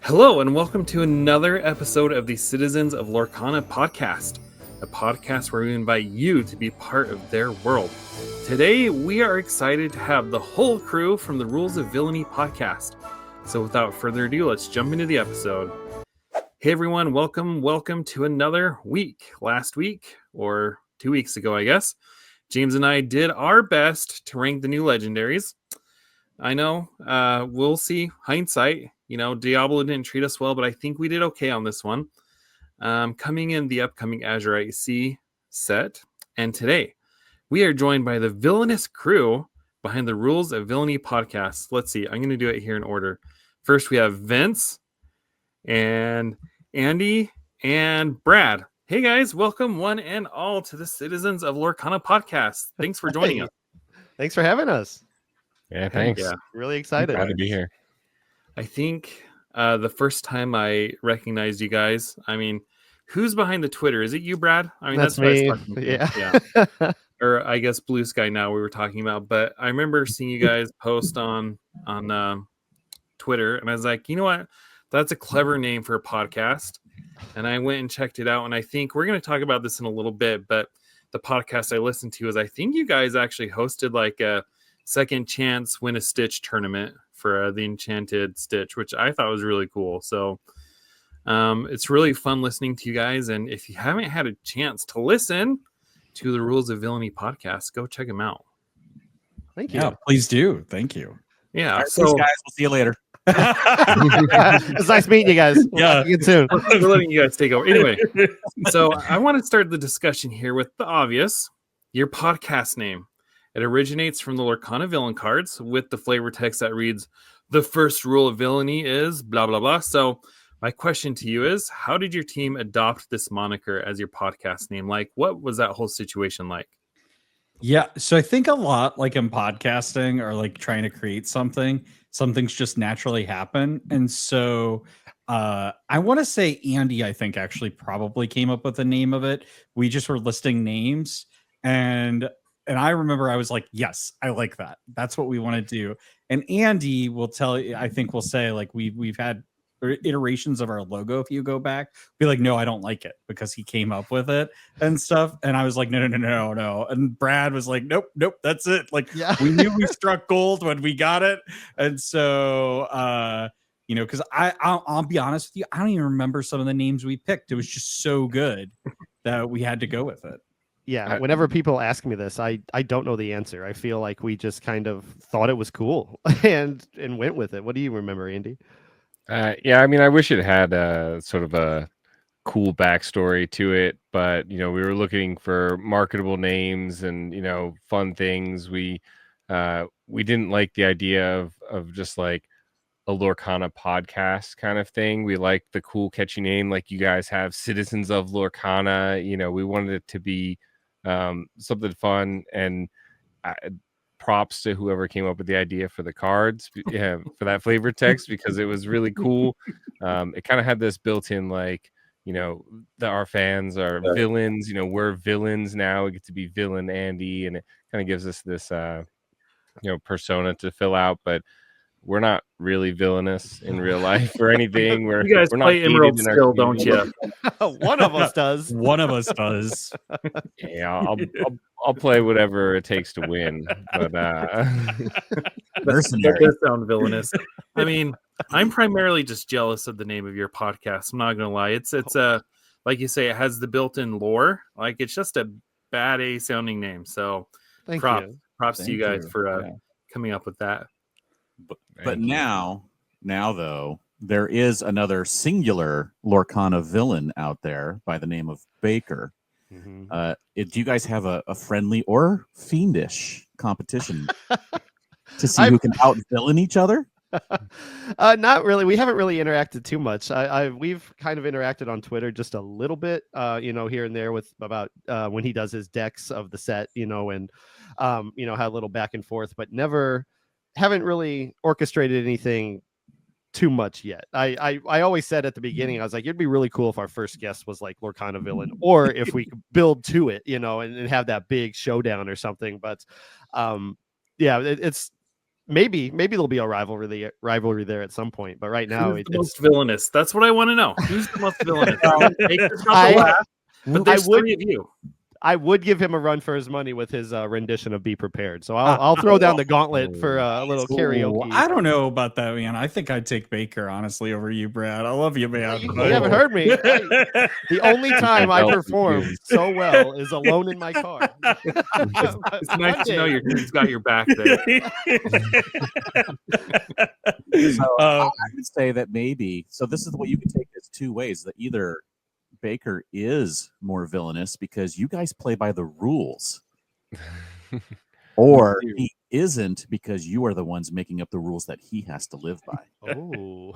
Hello, and welcome to another episode of the Citizens of Lorcana podcast, a podcast where we invite you to be part of their world. Today, we are excited to have the whole crew from the Rules of Villainy podcast. So without further ado, let's jump into the episode. Hey everyone, welcome to another week. Last week, or 2 weeks ago, I guess, James and I did our best to rank the new legendaries. I know, we'll see. Hindsight, Diablo didn't treat us well, but I think we did okay on this one. Coming in the upcoming Azurite Sea set. And today, we are joined by the Villainous crew behind the Rules of Villainy podcast. Let's see, I'm going to do it here in order. First, we have Vince and Andy and Brad. Hey guys, welcome one and all to the Citizens of Lorcana podcast. Thanks for joining us. Thanks for having us. Yeah, thanks. Yeah. Really excited. Glad to be here. I think the first time I recognized you guys, I mean, who's behind the Twitter? Is it you, Brad? I mean, that's what I me. was talking Yeah. yeah. Or I guess Blue Sky now we were talking about. But I remember seeing you guys post on Twitter, and I was like, you know what? That's a clever name for a podcast. And I went and checked it out, and I think we're going to talk about this in a little bit. But the podcast I listened to is I think you guys actually hosted like a second chance win a Stitch tournament for the Enchanted Stitch, which I thought was really cool. So it's really fun listening to you guys. And if you haven't had a chance to listen to the Rules of Villainy podcast, go check them out. Thank you. Yeah, please do. Thank you. Yeah. All right, So thanks, guys, we'll see you later. It's nice meeting you guys. Yeah. We'll soon. we're letting you guys take over. Anyway, so I want to start the discussion here with the obvious, your podcast name. It originates from the Lorcana villain cards with the flavor text that reads, "The first rule of villainy is blah, blah, blah." So my question to you is, how did your team adopt this moniker as your podcast name? Like, what was that whole situation like? Yeah, so I think a lot like in podcasting or like trying to create something's just naturally happen. And so I want to say Andy, I think actually probably came up with the name of it. We just were listing names and I remember I was like, yes, I like that. That's what we want to do. And Andy will tell you, I think we'll say like we've had iterations of our logo. If you go back, be like, no, I don't like it because he came up with it and stuff. And I was like, no. And Brad was like, nope, that's it. Like we knew we struck gold when we got it. And so, because I'll be honest with you, I don't even remember some of the names we picked. It was just so good that we had to go with it. Yeah. Whenever people ask me this, I don't know the answer. I feel like we just kind of thought it was cool and went with it. What do you remember, Andy? Yeah, I mean, I wish it had sort of a cool backstory to it, but we were looking for marketable names and fun things. We didn't like the idea of just like a Lorcana podcast kind of thing. We liked the cool, catchy name like you guys have, Citizens of Lorcana. We wanted it to be something fun, and props to whoever came up with the idea for the cards, for that flavor text, because it was really cool. It kind of had this built-in like our fans are villains. We're villains now. We get to be villain Andy, and it kind of gives us this persona to fill out, but we're not really villainous in real life or anything. You guys we're play not Emerald still, don't you? One of us does. One of us does. Yeah, I'll play whatever it takes to win. But that does sound villainous. I mean, I'm primarily just jealous of the name of your podcast. I'm not gonna lie. It's like you say, it has the built-in lore. Like it's just a bad A sounding name. So props to you guys for coming up with that. But now though, there is another singular Lorcana villain out there by the name of Baker. Mm-hmm. Do you guys have a friendly or fiendish competition to see who can out-villain each other? Not really. We haven't really interacted too much. We've kind of interacted on Twitter just a little bit, here and there with about when he does his decks of the set, and had a little back and forth, but haven't really orchestrated anything too much yet. I always said at the beginning, I was like, it'd be really cool if our first guest was like Lorcana villain, or if we could build to it, and have that big showdown or something. But it's maybe there'll be a rivalry there at some point. But right now, Who's the most villainous? That's what I want to know. Who's the most villainous? Baker's got the laugh, but there's three of you. I would give him a run for his money with his rendition of "Be Prepared." So I'll throw down the gauntlet for a little karaoke. I don't know about that, man. I think I'd take Baker honestly over you, Brad. I love you, man. You haven't heard me. The only time I perform so well is alone in my car. It's nice to know your team's got your back there. So I would say that maybe. So this is what you can take this two ways. That either Baker is more villainous because you guys play by the rules, or he isn't because you are the ones making up the rules that he has to live by. Oh,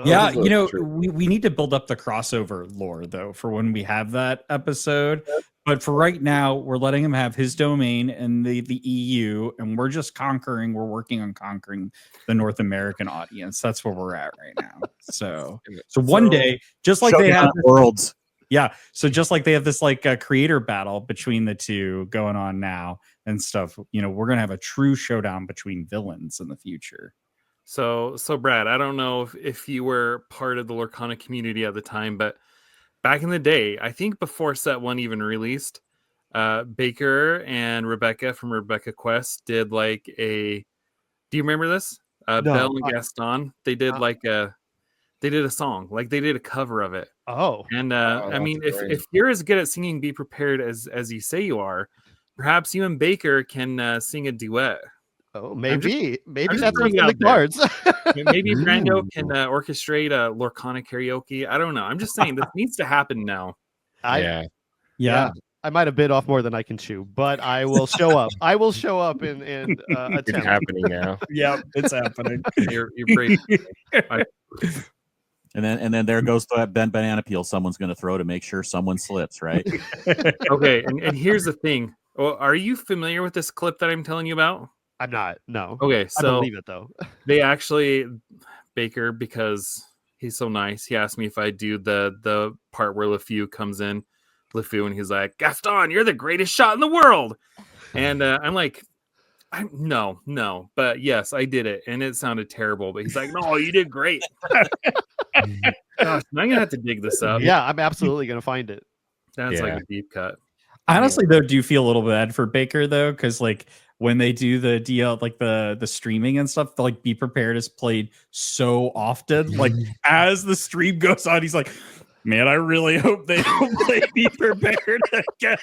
yeah, you know, we need to build up the crossover lore though for when we have that episode. But for right now, we're letting him have his domain in the EU, and we're just conquering. We're working on conquering the North American audience. That's where we're at right now. So one day, just like they have worlds. Yeah. So just like they have this like creator battle between the two going on now and stuff, you know, we're going to have a true showdown between villains in the future. So Brad, I don't know if you were part of the Lorcana community at the time, but back in the day, I think before set 1 even released, Baker and Rebecca from Rebecca Quest did like a, do you remember this? No, Belle and Gaston, they did they did a song, like they did a cover of it. Oh, and I mean, if you're as good at singing "Be Prepared" as you say you are, perhaps you and Baker can sing a duet. Oh, maybe that's putting it on the out there. cards. Maybe Brando can orchestrate a Lorcana karaoke. I don't know. I'm just saying this needs to happen now. Yeah. I might have bit off more than I can chew, but I will show up. I will show up and attempt. It's happening now. Yeah, it's happening. You're brave. And then there goes that banana peel someone's going to throw to make sure someone slips, right? Okay, and here's the thing. Well, are you familiar with this clip that I'm telling you about? I'm not. No. Okay, so I believe it though. They actually, Baker, because he's so nice, he asked me if I do the part where LeFou comes in, and he's like, "Gaston, you're the greatest shot in the world," and I'm like, no, but yes, I did it, and it sounded terrible. But he's like, "No, you did great." Gosh, I'm gonna have to dig this up. Yeah, I'm absolutely gonna find it. That's like a deep cut. Honestly, though, do you feel a little bad for Baker though? Because like when they do the DL, like the streaming and stuff, like "Be Prepared" is played so often. Like as the stream goes on, he's like, "Man, I really hope they don't play "Be Prepared" again."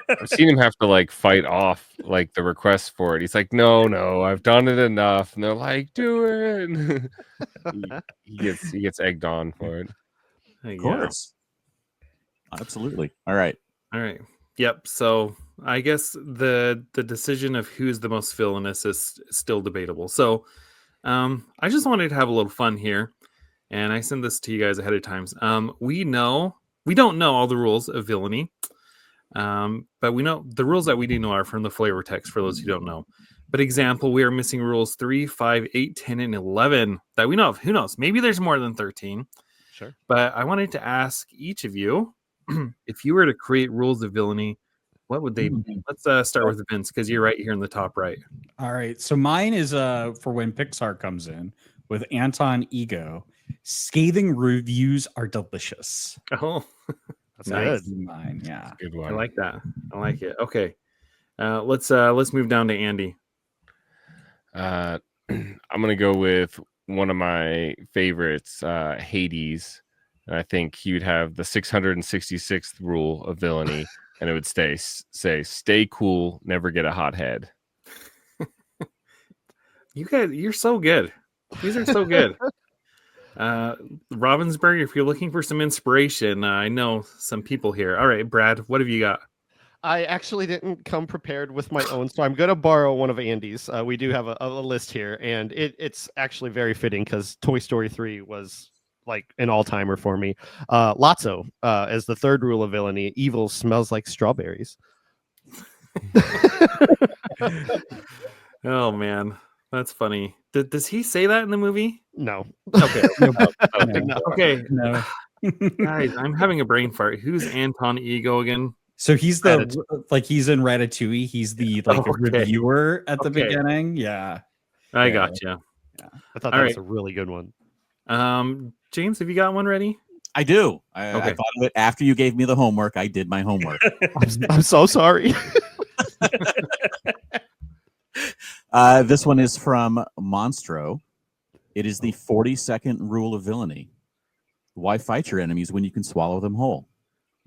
I've seen him have to like fight off like the request for it. He's like, no, I've done it enough. And they're like, do it. he gets egged on for it. Of course. Absolutely. All right. Yep. So I guess the decision of who's the most villainous is still debatable. So I just wanted to have a little fun here. And I send this to you guys ahead of time. We don't know all the rules of villainy, but we know the rules that we do know are from the flavor text for those who don't know. But example, we are missing rules 3, 5, 8, 10, and 11 that we know of. Who knows? Maybe there's more than 13. Sure. But I wanted to ask each of you, if you were to create rules of villainy, what would they be? Let's start with Vince, because you're right here in the top right. All right. So mine is for when Pixar comes in with Anton Ego. Scathing reviews are delicious. Oh, that's nice. good. Mine, yeah, Good one. I like that. I like it. Okay, let's move down to Andy. I'm gonna go with one of my favorites, Hades. And I think he would have the 666th rule of villainy, and it would say, "Stay cool, never get a hot head." You're so good. These are so good. Ravensburg, if you're looking for some inspiration, I know some people here. All right, Brad, what have you got? I actually didn't come prepared with my own, so I'm going to borrow one of Andy's. We do have a list here, and it's actually very fitting because Toy Story 3 was like an all-timer for me. Lotso, as the third rule of villainy, evil smells like strawberries. Oh, man. That's funny. Does he say that in the movie? No. Okay. No. Okay. No. Guys, I'm having a brain fart. Who's Anton Ego again? So he's he's in Ratatouille. He's the reviewer at the Okay. beginning. Yeah. I Yeah. gotcha. Yeah. I thought All that was right. a really good one. James, have you got one ready? I do. I Okay. thought of it after you gave me the homework. I did my homework. I'm so sorry. This one is from Monstro. It is the 42nd rule of villainy. Why fight your enemies when you can swallow them whole?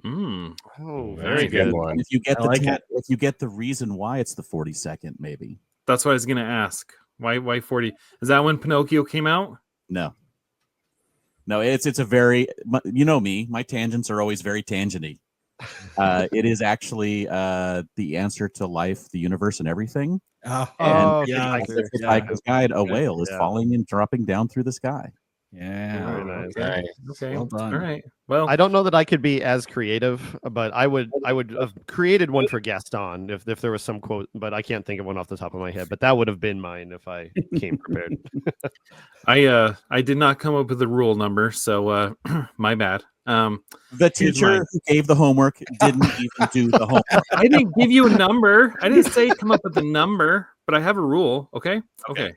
Mm. Oh, That's very a good good. one. And if you get I like it. if you get the reason why it's the 42nd, maybe. That's what I was gonna ask. Why 40? Is that when Pinocchio came out? No, it's a very, you know me, my tangents are always very tangenty. It is actually the answer to life, the universe, and everything. Oh, yeah, Hitchhiker. The Hitchhiker's Guide, a whale is Yeah. falling and dropping down through the sky. yeah. Very nice. Okay. Nice. Okay. Well done. All right. Well, I don't know that I could be as creative, but I would have created one for Gaston if there was some quote, but I can't think of one off the top of my head. But that would have been mine if I came prepared. I did not come up with a rule number, so my bad. The Here's teacher mine. who gave the homework didn't even do the homework. I didn't give you a number. I didn't say come up with a number, but I have a rule. Okay. Okay.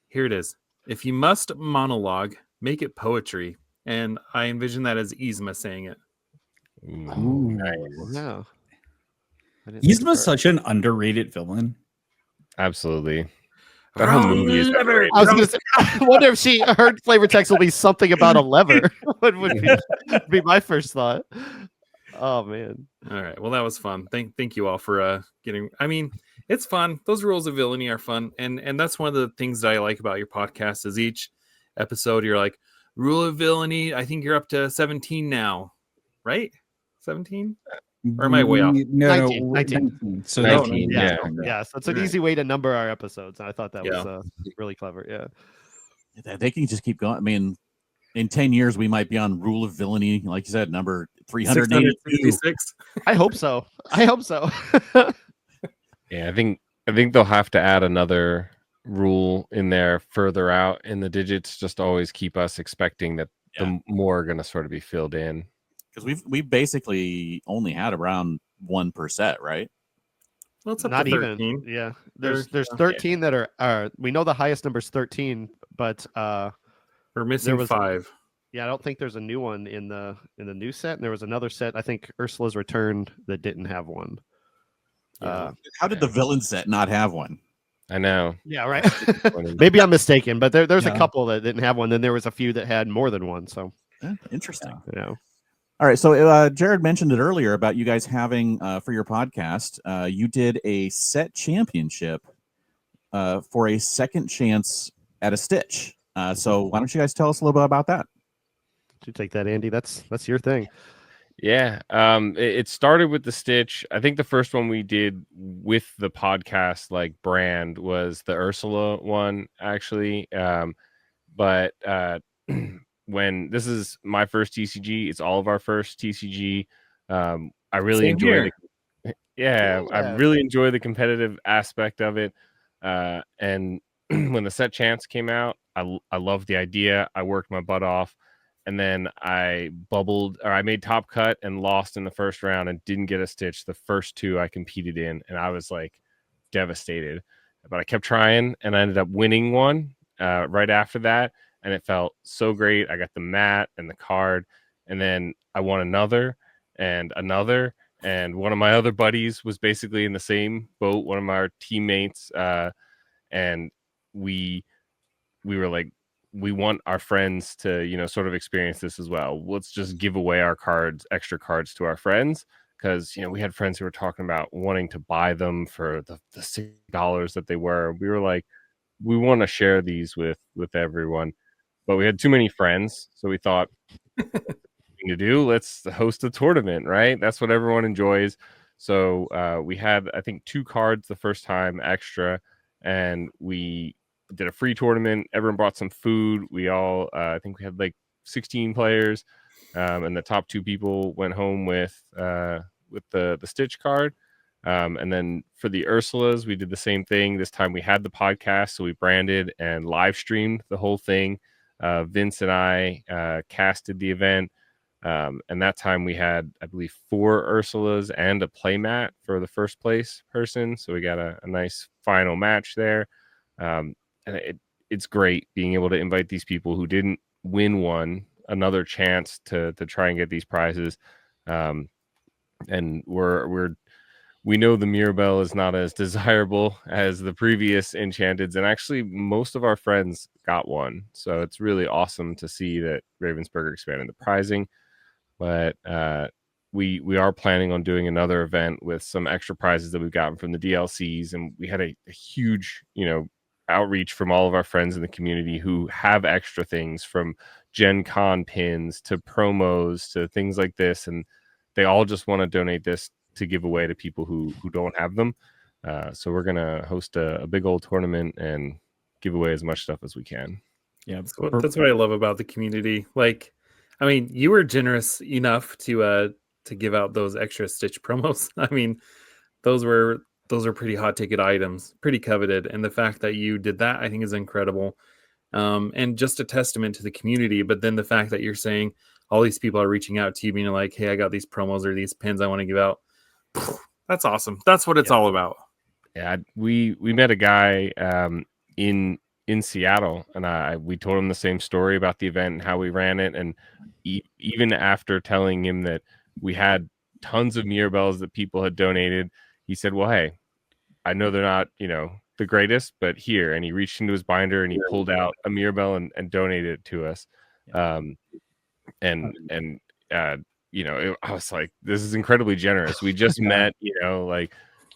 Here it is. If you must monologue, make it poetry. And I envision that as Yzma saying it. Ooh, nice. Yeah. I didn't think of her. Yzma's such an underrated villain. Absolutely. That whole movie is Lever. I was gonna say, I wonder if her flavor text will be something about a lever. What would be my first thought? Oh man. All right. Well, that was fun. Thank you all for getting. I mean, it's fun. Those rules of villainy are fun, and that's one of the things that I like about your podcast. Is each episode you're like rule of villainy. I think you're up to 17 now, right? 17? Or am I way off? No, 19, 19. So 19, yeah. yeah. Yeah, so it's an Right. easy way to number our episodes. And I thought that Yeah. was really clever. Yeah. They can just keep going. I mean, in 10 years, we might be on rule of villainy, like you said, number 382. 666. I hope so. I hope so. Yeah, I think they'll have to add another rule in there further out in the digits, just to always keep us expecting that the more are going to sort of be filled in. Because we've basically only had around 1%, right? Well, it's up Not to 13. even. Yeah. There's There's 13 that are we know the highest number is 13, but We're missing was- 5. yeah, I don't think there's a new one in the new set. And there was another set, I think Ursula's Return, that didn't have one. How did the villain set not have one? I know. Yeah, right. Maybe I'm mistaken, but there's a Yeah. couple that didn't have one. Then there was a few that had more than one. So Interesting. you know. All right. So Jared mentioned it earlier about you guys having for your podcast, you did a set championship for a second chance at a Stitch. So why don't you guys tell us a little bit about that? You take that, Andy. That's your thing. Yeah. It started with the Stitch. I think the first one we did with the podcast like brand was the Ursula one, actually. But when this is my first TCG, it's all of our first TCG. I really Same enjoy here. I really enjoy the competitive aspect of it. And when the set chance came out, I loved the idea. I worked my butt off. And then I made top cut and lost in the first round and didn't get a Stitch the first two I competed in. And I was like devastated. But I kept trying and I ended up winning one right after that. And it felt so great. I got the mat and the card. And then I won another and another. And one of my other buddies was basically in the same boat, one of our teammates. And we were like, we want our friends to, sort of experience this as well. Let's just give away our extra cards to our friends. Because, we had friends who were talking about wanting to buy them for the $6 that they were. We were like, we want to share these with everyone. But we had too many friends. So we thought, to do, let's host a tournament, right? That's what everyone enjoys. So we had, I think, 2 cards the first time extra. And we did a free tournament. Everyone brought some food. We all, I think we had like 16 players, and the top 2 people went home with the Stitch card. And then for the Ursulas, we did the same thing. This time we had the podcast, so we branded and live streamed the whole thing. Vince and I casted the event. And that time we had, I believe, 4 Ursulas and a playmat for the first place person. So we got a nice final match there. And it's great being able to invite these people who didn't win one another chance to try and get these prizes. And we know the Mirabelle is not as desirable as the previous Enchanteds, and actually most of our friends got one. So it's really awesome to see that Ravensburger expanded the prizing. But we are planning on doing another event with some extra prizes that we've gotten from the DLCs, and we had a huge, outreach from all of our friends in the community who have extra things, from Gen Con pins to promos to things like this, and they all just want to donate this to give away to people who don't have them. So we're gonna host a big old tournament and give away as much stuff as we can. Yeah, That's what I love about the community. Like, I mean, you were generous enough to give out those extra Stitch promos. I mean, those are pretty hot ticket items, pretty coveted, and the fact that you did that, I think, is incredible. And just a testament to the community. But then the fact that you're saying all these people are reaching out to you, being like, "Hey, I got these promos or these pins I want to give out." That's awesome. That's what it's all about. Yeah, we met a guy in Seattle, and we told him the same story about the event and how we ran it, and even after telling him that we had tons of Mirabelles that people had donated, he said, "Well, hey, I know they're not, the greatest, but here," and he reached into his binder and he pulled out a Mirabelle and donated it to us. I was like, this is incredibly generous. We just met,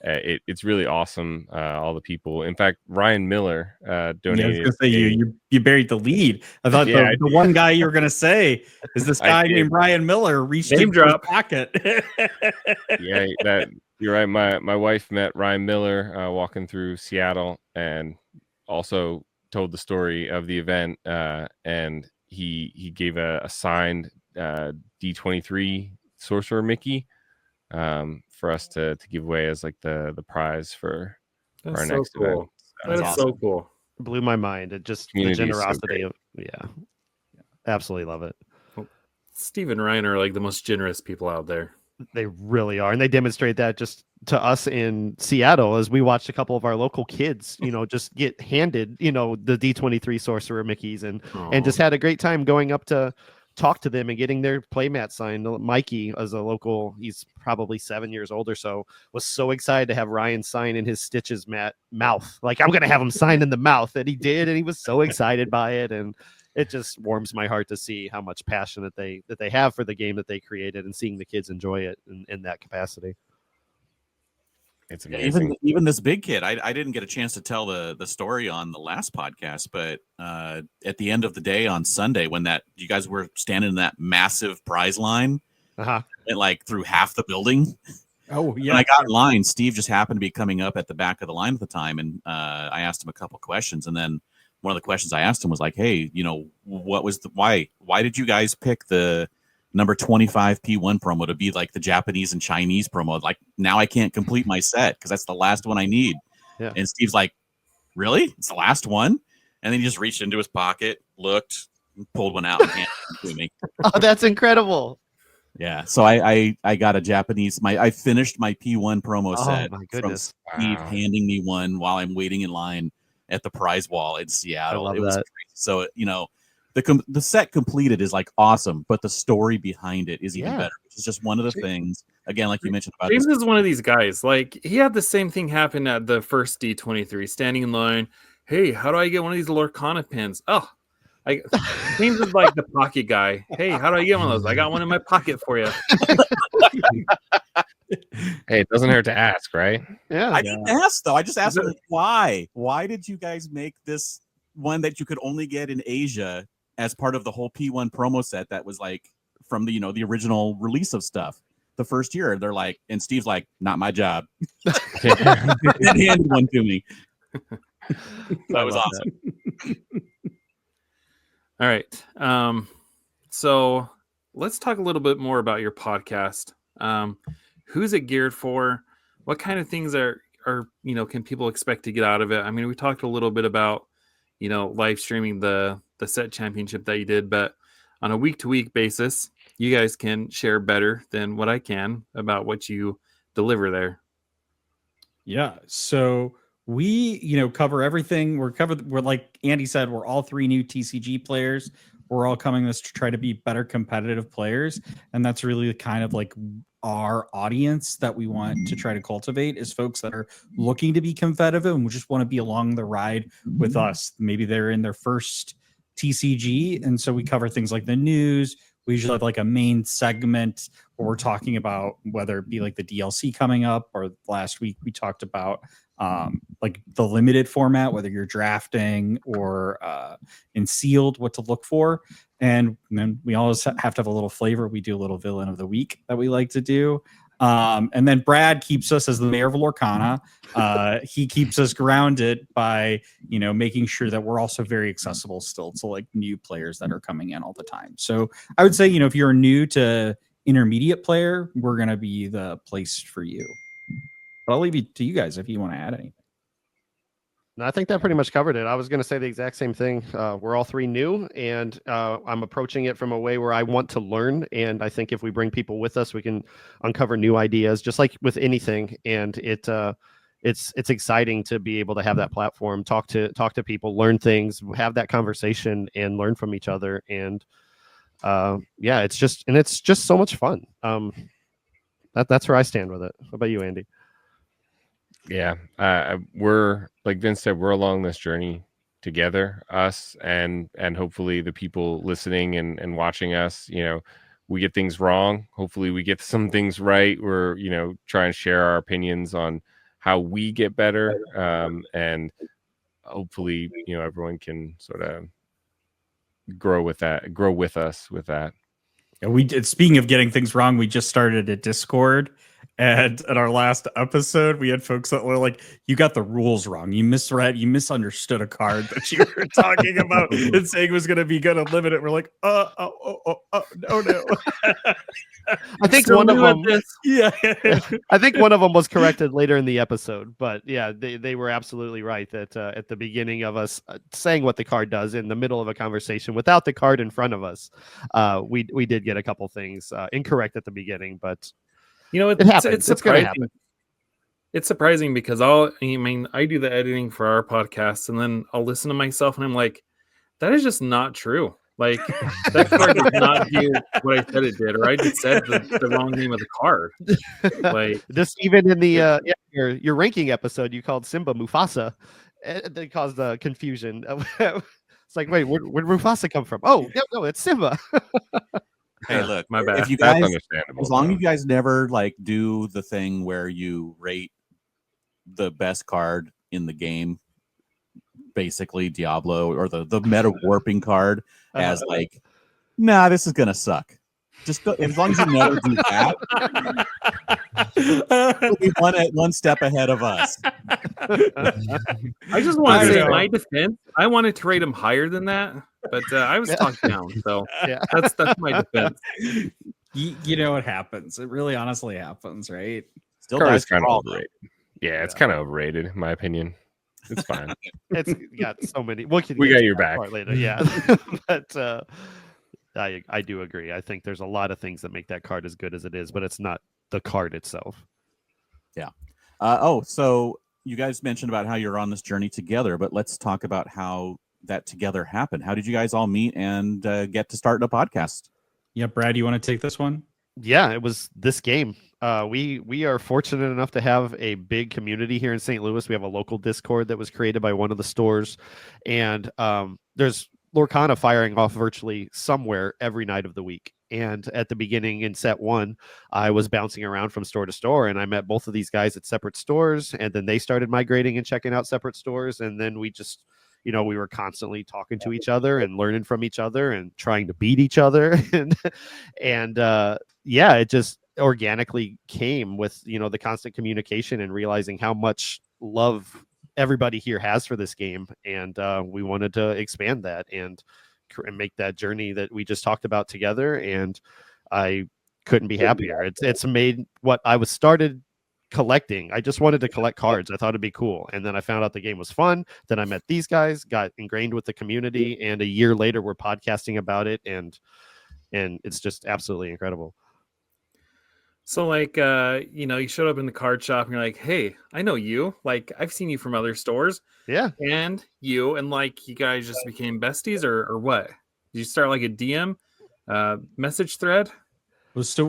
it's really awesome. All the people. In fact, Ryan Miller donated. Yeah, I was gonna say you buried the lead. I thought the one guy you were gonna say is this guy named Ryan Miller reached into his pocket. Yeah, that you're right. My wife met Ryan Miller walking through Seattle, and also told the story of the event. And he gave a signed D23 Sorcerer Mickey for us to give away as like the prize for our next event. That's awesome. So cool. It blew my mind. It just the generosity of absolutely love it. Well, Steve and Ryan are like the most generous people out there. They really are, and they demonstrate that just to us in Seattle as we watched a couple of our local kids, just get handed, the D23 Sorcerer Mickeys and just had a great time going up to talk to them and getting their playmat signed. Mikey, as a local, he's probably 7 years old or so, was so excited to have Ryan sign in his Stitches mouth. Like, I'm going to have him sign in the mouth. And he did. And he was so excited by it. And it just warms my heart to see how much passion that they have for the game that they created and seeing the kids enjoy it in that capacity. It's amazing. Even this big kid, I didn't get a chance to tell the story on the last podcast, but at the end of the day on Sunday, when you guys were standing in that massive prize line, and like through half the building. Oh yeah. When I got in line, Steve just happened to be coming up at the back of the line at the time, and I asked him a couple questions, and then one of the questions I asked him was like, "Hey, what was why did you guys pick the number 25 P1 promo to be like the Japanese and Chinese promo? Like, now I can't complete my set because that's the last one I need." Yeah. And Steve's like, "Really? It's the last one?" And then he just reached into his pocket, looked, pulled one out and handed it to me. Oh, that's incredible. Yeah. So I got a Japanese, I finished my P1 promo set. Oh my goodness. From Steve handing me one while I'm waiting in line at the prize wall in Seattle. It was crazy. So, the set completed is like awesome, but the story behind it is even better, which is just one of the things, again, like you mentioned about James is one of these guys. Like, he had the same thing happen at the first D23, standing in line. "Hey, how do I get one of these Lorcana pins?" Oh, James is like the pocket guy. "Hey, how do I get one of those? I got one in my pocket for you." Hey, it doesn't hurt to ask, right? Yeah. I didn't ask, though. I just asked him, why? Why did you guys make this one that you could only get in Asia as part of the whole P1 promo set that was like from the original release of stuff the first year? They're like, and Steve's like, "Not my job." He handed one to me. That was awesome. All right. So let's talk a little bit more about your podcast. Who's it geared for? What kind of things are can people expect to get out of it? I mean, we talked a little bit about, live streaming the set championship that you did, but on a week-to-week basis, you guys can share better than what I can about what you deliver there. Yeah. So we, cover everything. We're like Andy said, we're all three new TCG players. We're all coming this to try to be better competitive players. And that's really kind of like our audience that we want to try to cultivate is folks that are looking to be competitive and just want to be along the ride with us. Maybe they're in their first TCG. And so we cover things like the news. We usually have like a main segment where we're talking about whether it be like the DLC coming up, or last week we talked about like the limited format, whether you're drafting or in sealed, what to look for. And then we always have to have a little flavor. We do a little villain of the week that we like to do. And then Brad keeps us as the mayor of Lorcana. He keeps us grounded by, making sure that we're also very accessible still to like new players that are coming in all the time. So I would say, if you're new to intermediate player, we're going to be the place for you. But I'll leave it to you guys if you want to add anything. No, I think that pretty much covered it. I was going to say the exact same thing. We're all three new, and I'm approaching it from a way where I want to learn. And I think if we bring people with us, we can uncover new ideas, just like with anything. And it's exciting to be able to have that platform, talk to people, learn things, have that conversation, and learn from each other. And yeah, it's just so much fun. That's where I stand with it. What about you, Andy? Yeah, we're like Vince said, we're along this journey together, us and hopefully the people listening and watching us. We get things wrong. Hopefully we get some things right. We're trying to share our opinions on how we get better, and hopefully everyone can sort of grow with us with that. Yeah, we did. Speaking of getting things wrong, we just started a Discord, and at our last episode, we had folks that were like, "You got the rules wrong. You misunderstood a card that you were talking about and saying was going to be good unlimited." We're like, no. I think one of them, yeah. I think one of them was corrected later in the episode, but yeah, they were absolutely right that at the beginning of us saying what the card does in the middle of a conversation without the card in front of us, we did get a couple things incorrect at the beginning, but it happens. It's going to happen. It's surprising because I do the editing for our podcast, and then I'll listen to myself, and I'm like, that is just not true. Like that card does not do what I said it did, or I just said the wrong name of the card. Like this, even in the your ranking episode, you called Simba Mufasa. That caused confusion. It's like, wait, where'd Mufasa come from? Oh, no, it's Simba. Hey, look, my bad. If you guys, as long as you guys never like do the thing where you rate the best card in the game, basically Diablo or the meta warping card as like, nah, this is gonna suck. Just go, as long as you never do that, you'll be one step ahead of us. I just want to say, in my defense, I wanted to rate him higher than that, but I was talked down. So yeah, that's my defense. You know what happens? It really, honestly happens, right? Still Card kind of overrated. Yeah, it's kind of overrated, in my opinion. It's fine. It's got so many. We got your back later. Yeah, but I do agree. I think there's a lot of things that make that card as good as it is, but it's not the card itself. Yeah. So you guys mentioned about how you're on this journey together, but let's talk about how that together happened. How did you guys all meet and get to start a podcast? Yeah, Brad, you want to take this one? Yeah, it was this game. We are fortunate enough to have a big community here in St. Louis. We have a local Discord that was created by one of the stores, and there's Lorcana firing off virtually somewhere every night of the week. And at the beginning in set one, I was bouncing around from store to store, and I met both of these guys at separate stores, and then they started migrating and checking out separate stores, and then we just, we were constantly talking to each other and learning from each other and trying to beat each other, and yeah, it just organically came with the constant communication and realizing how much love everybody here has for this game, and we wanted to expand that and make that journey that we just talked about together, and I couldn't be happier. It's made what I was started collecting. I just wanted to collect cards. I thought it'd be cool, and then I found out the game was fun. Then I met these guys, got ingrained with the community, and a year later we're podcasting about it, and and it's just absolutely incredible. So like you showed up in the card shop and you're like, hey, I know you. Like I've seen you from other stores. Yeah. And like you guys just became besties or what? Did you start like a DM message thread? So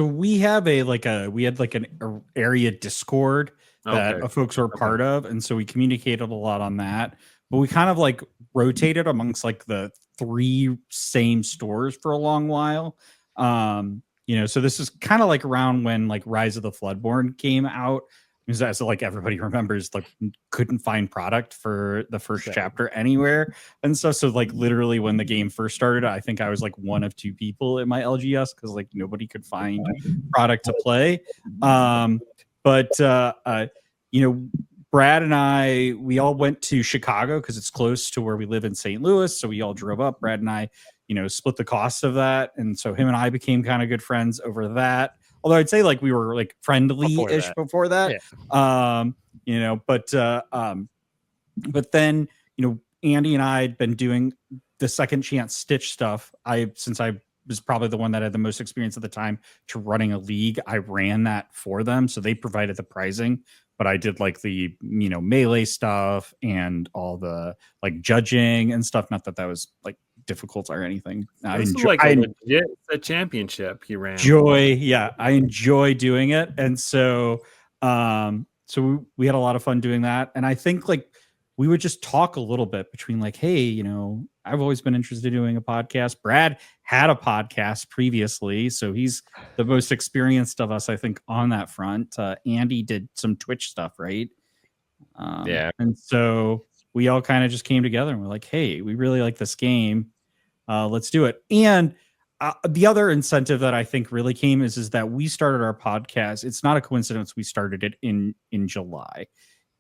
we have we had like an area Discord that Okay. folks were part of, and so we communicated a lot on that. But we kind of like rotated amongst like the 3 same stores for a long while. So this is kind of like around when like Rise of the Floodborn came out. Because as like everybody remembers, like couldn't find product for the first chapter anywhere and stuff. So like literally when the game first started, I think I was like one of 2 people in my LGS because like nobody could find product to play. But Brad and I, we all went to Chicago because it's close to where we live in St. Louis. So we all drove up. Brad and I, split the cost of that. And so him and I became kind of good friends over that. Although I'd say like we were like friendly-ish before that. Yeah. But then, Andy and I had been doing the second chance Stitch stuff. Since I was probably the one that had the most experience at the time to running a league, I ran that for them. So they provided the pricing, but I did like the, melee stuff and all the like judging and stuff. Not that that was like difficult or anything. This is like a legit championship you ran. I enjoy doing it. And so, we had a lot of fun doing that. And I think like we would just talk a little bit between like, hey, I've always been interested in doing a podcast. Brad had a podcast previously, so he's the most experienced of us, I think, on that front. Andy did some Twitch stuff, right? Yeah. And so we all kind of just came together and we're like, hey, we really like this game. Let's do it. And the other incentive that I think really came is that we started our podcast. It's not a coincidence we started it in July.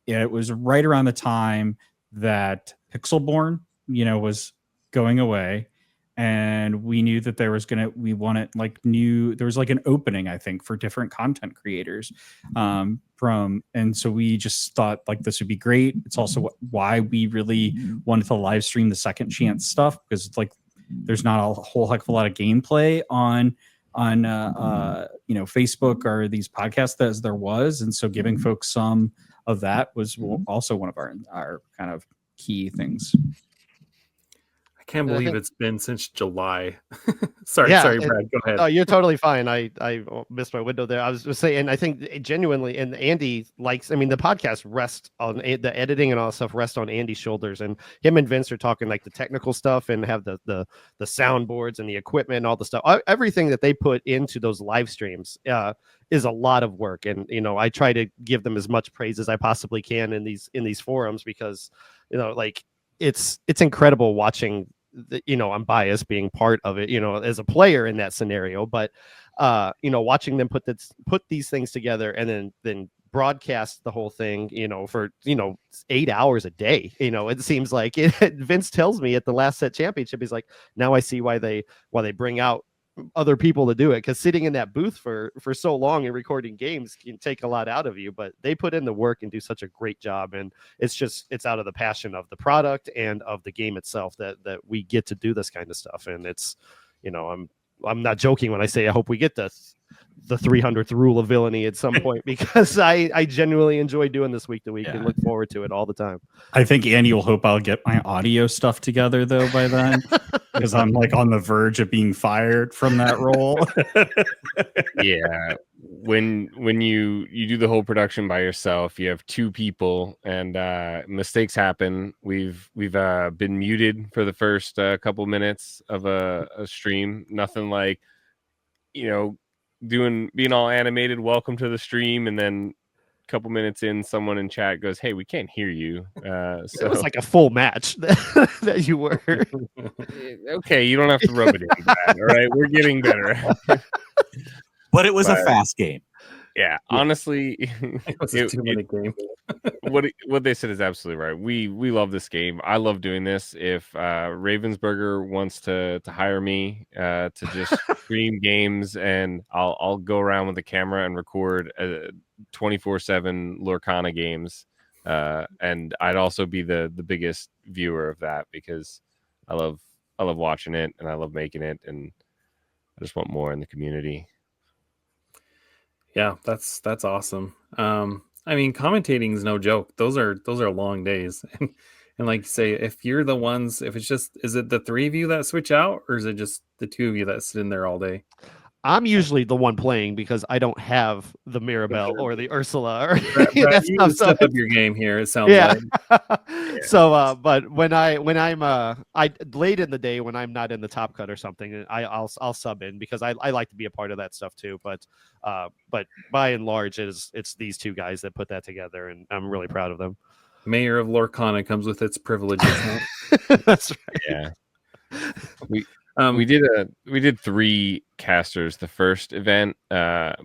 It was right around the time that Pixelborn, was going away. And we knew that there was there was like an opening, I think, for different content creators. And so we just thought like this would be great. It's also why we really wanted to live stream the second chance stuff, because it's like there's not a whole heck of a lot of gameplay on Facebook or these podcasts as there was. And so giving folks some of that was also one of our kind of key things. I can't believe it's been since July. sorry, Brad, go ahead. Oh, you're totally fine. I missed my window there. I was just saying, I think genuinely, and Andy likes, I mean, the podcast rests on the editing and all that stuff rests on Andy's shoulders, and him and Vince are talking like the technical stuff and have the soundboards and the equipment and all the stuff. Everything that they put into those live streams is a lot of work. And, I try to give them as much praise as I possibly can in these forums, because, like it's incredible watching I'm biased being part of it, as a player in that scenario, but watching them put these things together and then broadcast the whole thing, for 8 hours a day. It seems like it. Vince tells me at the last set championship, he's like, now I see why they bring out other people to do it, because sitting in that booth for so long and recording games can take a lot out of you, but they put in the work and do such a great job. And it's out of the passion of the product and of the game itself that we get to do this kind of stuff. And it's, I'm not joking when I say I hope we get the 300th rule of villainy at some point, because I genuinely enjoy doing this week to week and look forward to it all the time. I think Andy will hope I'll get my audio stuff together though by then, because I'm like on the verge of being fired from that role. Yeah. When you do the whole production by yourself, you have 2 people, and mistakes happen. We've been muted for the first couple minutes of a stream. Nothing like, being all animated, welcome to the stream, and then a couple minutes in, someone in chat goes, hey, we can't hear you. So it was like a full match that you were. Okay, you don't have to rub it in, Brad. All right, we're getting better. But it was a fast game. Yeah, honestly, it was a 2-minute game. what they said is absolutely right. We love this game. I love doing this. If Ravensburger wants to hire me to just stream games, and I'll go around with the camera and record 24/7 Lorcana games, and I'd also be the biggest viewer of that, because I love watching it and I love making it, and just want more in the community. Yeah, that's awesome. I mean, commentating is no joke. Those are long days, and like you say, if you're the ones, if it's just, is it the three of you that switch out, or is it just the two of you that sit in there all day? I'm usually the one playing because I don't have the Mirabelle or the Ursula or Brad, any of that you stuff. step So up your game here. It sounds yeah. like. So but when I'm I late in the day when I'm not in the top cut or something, I'll sub in because I like to be a part of that stuff too. But by and large, it's these two guys that put that together, and I'm really proud of them. Mayor of Lorcana comes with its privileges. That's right. Yeah. We did 3 casters. The first event with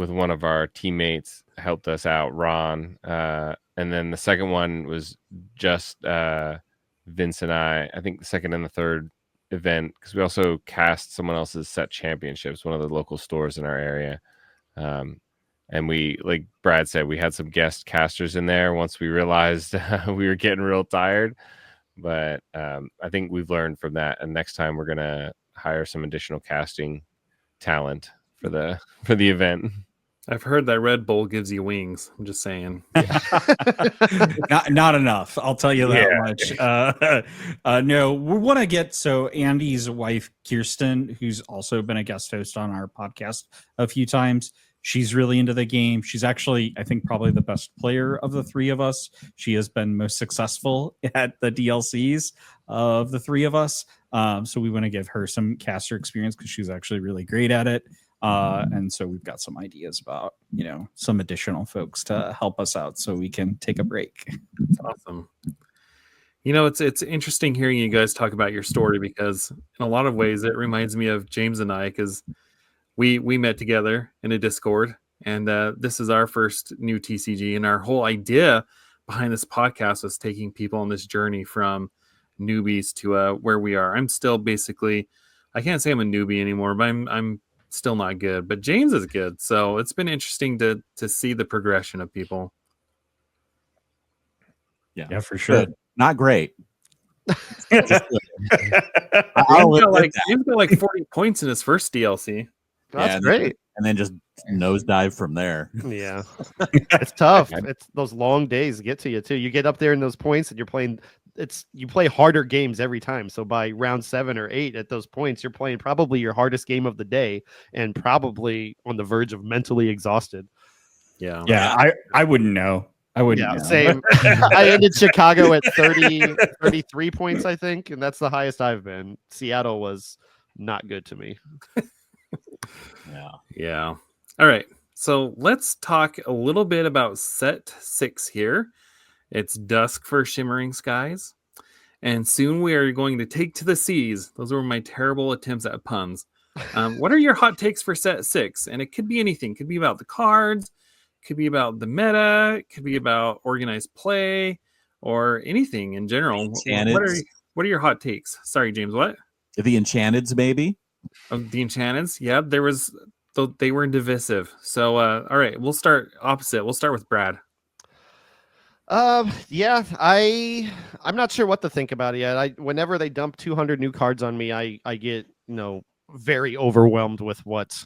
one of our teammates helped us out, Ron, and then the second one was just Vince and I think the second and the third event, because we also cast someone else's set championships, one of the local stores in our area, and we, like Brad said, we had some guest casters in there once we realized we were getting real tired. But I think we've learned from that, and next time we're gonna hire some additional casting talent for the event. I've heard that Red Bull gives you wings. I'm just saying. not enough. I'll tell you that much. No, we want to get, so Andy's wife, Kirsten, who's also been a guest host on our podcast a few times. She's really into the game. She's actually, I think, probably the best player of the three of us. She has been most successful at the DLCs of the three of us. So we want to give her some caster experience because she's actually really great at it. And so we've got some ideas about, some additional folks to help us out so we can take a break. That's awesome. It's interesting hearing you guys talk about your story, because in a lot of ways it reminds me of James and I, because we met together in a Discord, and this is our first new TCG, and our whole idea behind this podcast was taking people on this journey from newbies to where we are. I'm still basically, I can't say I'm a newbie anymore, but I'm still not good, but James is good. So it's been interesting to see the progression of people. Yeah, for sure. Good. Not great. James got like 40 points in his first DLC. That's great. And then just nosedive from there. Yeah. It's tough. It's those long days get to you too. You get up there in those points and you play harder games every time. So by round 7 or 8 at those points, you're playing probably your hardest game of the day and probably on the verge of mentally exhausted. Yeah. Yeah. I wouldn't know. I wouldn't know. Same. I ended Chicago at 33 points, I think. And that's the highest I've been. Seattle was not good to me. Yeah. All right. So let's talk a little bit about set 6 here. It's dusk for shimmering skies, and soon we are going to take to the seas. Those were my terrible attempts at puns. What are your hot takes for set 6? And it could be anything. It could be about the cards, could be about the meta, it could be about organized play, or anything in general. What are your hot takes? Sorry, James. What? The Enchanteds, maybe. The Enchanteds. Yeah, they were divisive. So all right, we'll start opposite. We'll start with Brad. Yeah, I'm not sure what to think about it yet. Whenever they dump 200 new cards on me, I get, very overwhelmed with what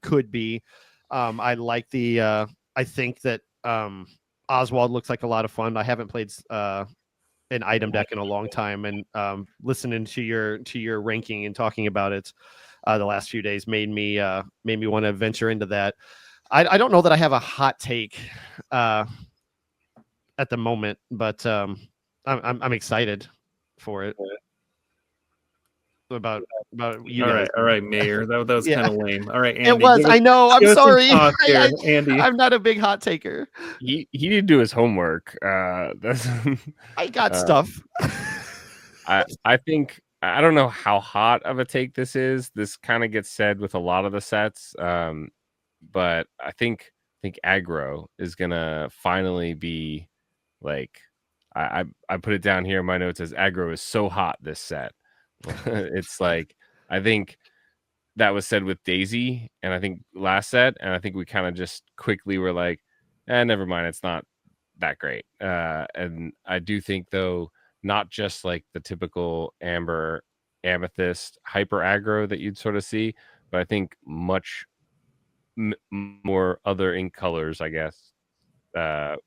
could be. I like I think that Oswald looks like a lot of fun. I haven't played an item deck in a long time, and listening to your ranking and talking about it the last few days made me want to venture into that. I don't know that I have a hot take at the moment, but I'm excited for it. About you guys. All right, Mayor. That was kind of lame. All right, Andy. It was. I know. I'm sorry. Andy. I'm not a big hot taker. He didn't do his homework. I got stuff. I think, I don't know how hot of a take this is. This kind of gets said with a lot of the sets, but I think aggro is gonna finally be like, I put it down here in my notes as aggro is so hot this set. It's like, I think that was said with Daisy, and I think last set, and I think we kind of just quickly were like, never mind, it's not that great. And I do think, though, not just like the typical Amber Amethyst hyper aggro that you'd sort of see, but I think much more other ink colors, I guess,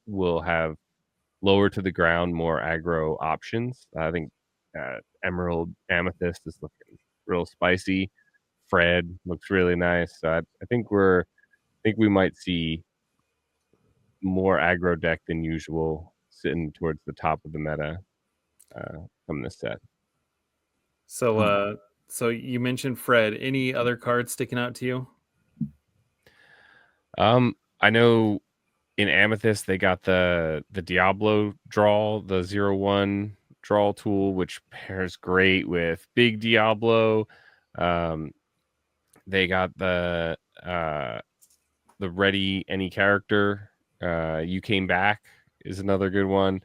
will have lower to the ground, more aggro options. I think Emerald Amethyst is looking real spicy. Fred looks really nice. So I think we might see more aggro deck than usual sitting towards the top of the meta from this set. So, so you mentioned Fred. Any other cards sticking out to you? I know in Amethyst they got the Diablo draw, the 0/1 draw tool, which pairs great with Big Diablo. They got the ready any character. You Came Back is another good one.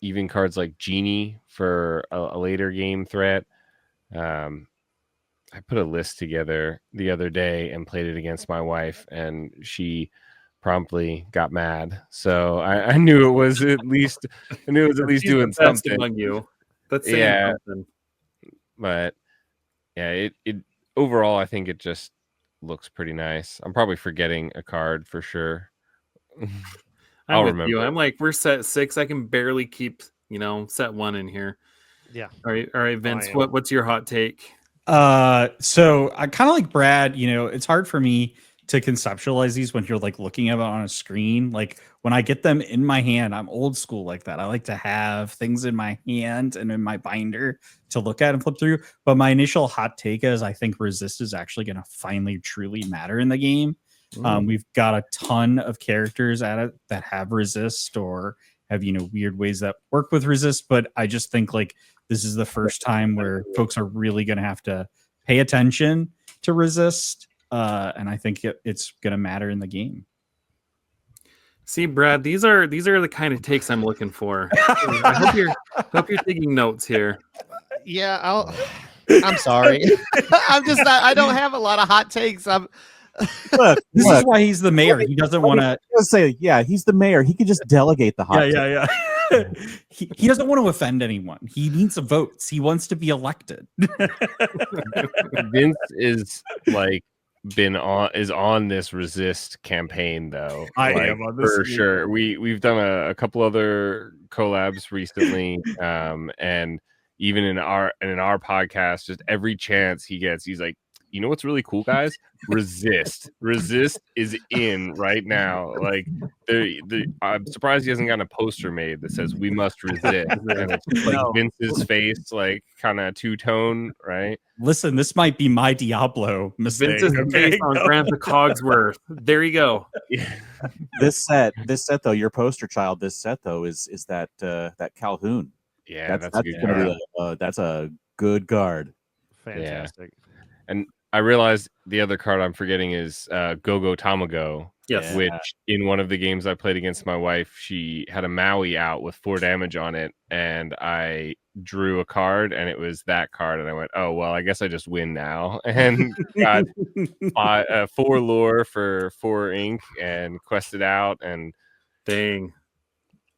Even cards like Genie for a later game threat. I put a list together the other day and played it against my wife, and she promptly got mad. So I knew it was at least She's doing the best something. among you. That's saying something. But yeah, it overall I think it just looks pretty nice. I'm probably forgetting a card for sure. I'm with you. I'm like, we're set 6. I can barely keep, set 1 in here. Yeah. All right, Vince. What's your hot take? So I kind of like Brad. It's hard for me to conceptualize these when you're like looking at it on a screen. Like when I get them in my hand, I'm old school like that. I like to have things in my hand and in my binder to look at and flip through. But my initial hot take is I think resist is actually going to finally truly matter in the game. We've got a ton of characters at it that have resist or have, weird ways that work with resist. But I just think like this is the first time where folks are really going to have to pay attention to resist. And I think it's going to matter in the game. See, Brad, these are the kind of takes I'm looking for. I hope you're taking notes here. Yeah, I'm sorry. I'm just not. I don't have a lot of hot takes. This is why he's the mayor. He doesn't want to say, yeah, he's the mayor. He could just delegate the hot take. Yeah. He doesn't want to offend anyone. He needs votes. He wants to be elected. Vince is like is on this resist campaign though. I am on this for sure. We've done a couple other collabs recently, and even in our podcast, just every chance he gets, he's like, you know what's really cool, guys? Resist is in right now. Like I'm surprised he hasn't gotten a poster made that says "We must resist," and it's just like Vince's face, like kind of two-tone, right? Listen, this might be my Diablo mistake. Vince's face on Grandpa Cogsworth. There you go. Yeah. This set though, your poster child. This set though is that Calhoun. Yeah, that's gonna be that's a good guard. Fantastic. Yeah. And I realized the other card I'm forgetting is Go-Go Tamago. Yes. Which in one of the games I played against my wife, she had a Maui out with 4 damage on it, and I drew a card, and it was that card, and I went, oh, well, I guess I just win now. And got 4 lore for 4 ink and quested out, and dang.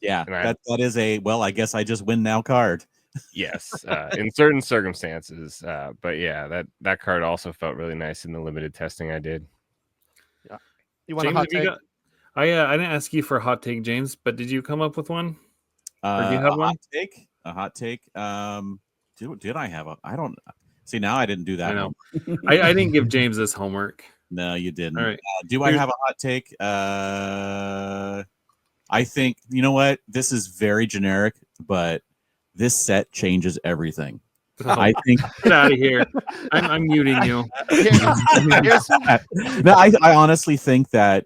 Yeah, that is a, well, I guess I just win now card. Yes, in certain circumstances, but yeah, that card also felt really nice in the limited testing I did. Yeah, you want James, a hot take? I didn't ask you for a hot take, James, but did you come up with one? Or do you have one? A hot take. Did I have a? I don't see. Now I didn't do that. I know. I didn't give James this homework. No, you didn't. All right. Do I have a hot take? I think, you know what? This is very generic, but this set changes everything. I think. Get out of here. I'm muting you. No, I honestly think that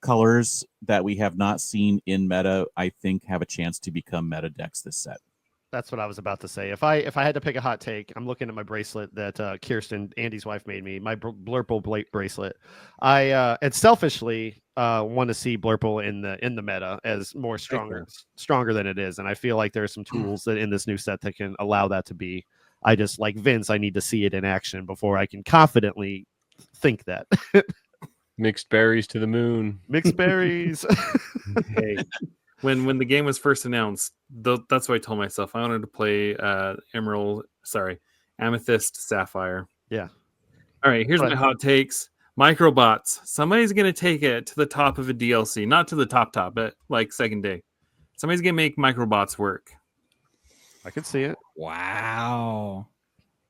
colors that we have not seen in meta, I think, have a chance to become meta decks this set. That's what I was about to say. If I had to pick a hot take, I'm looking at my bracelet that Kirsten, Andy's wife, made me. My Blurple bracelet. I and selfishly want to see Blurple in the meta as more stronger than it is, and I feel like there are some tools that in this new set that can allow that to be. I just like Vince. I need to see it in action before I can confidently think that. Mixed berries to the moon. Mixed berries. Hey. when the game was first announced, that's what I told myself. I wanted to play Amethyst Sapphire. Yeah. All right, here's But- my hot takes. Microbots. Somebody's gonna take it to the top of a DLC, not to the top, but like second day. Somebody's gonna make microbots work. I could see it. Wow.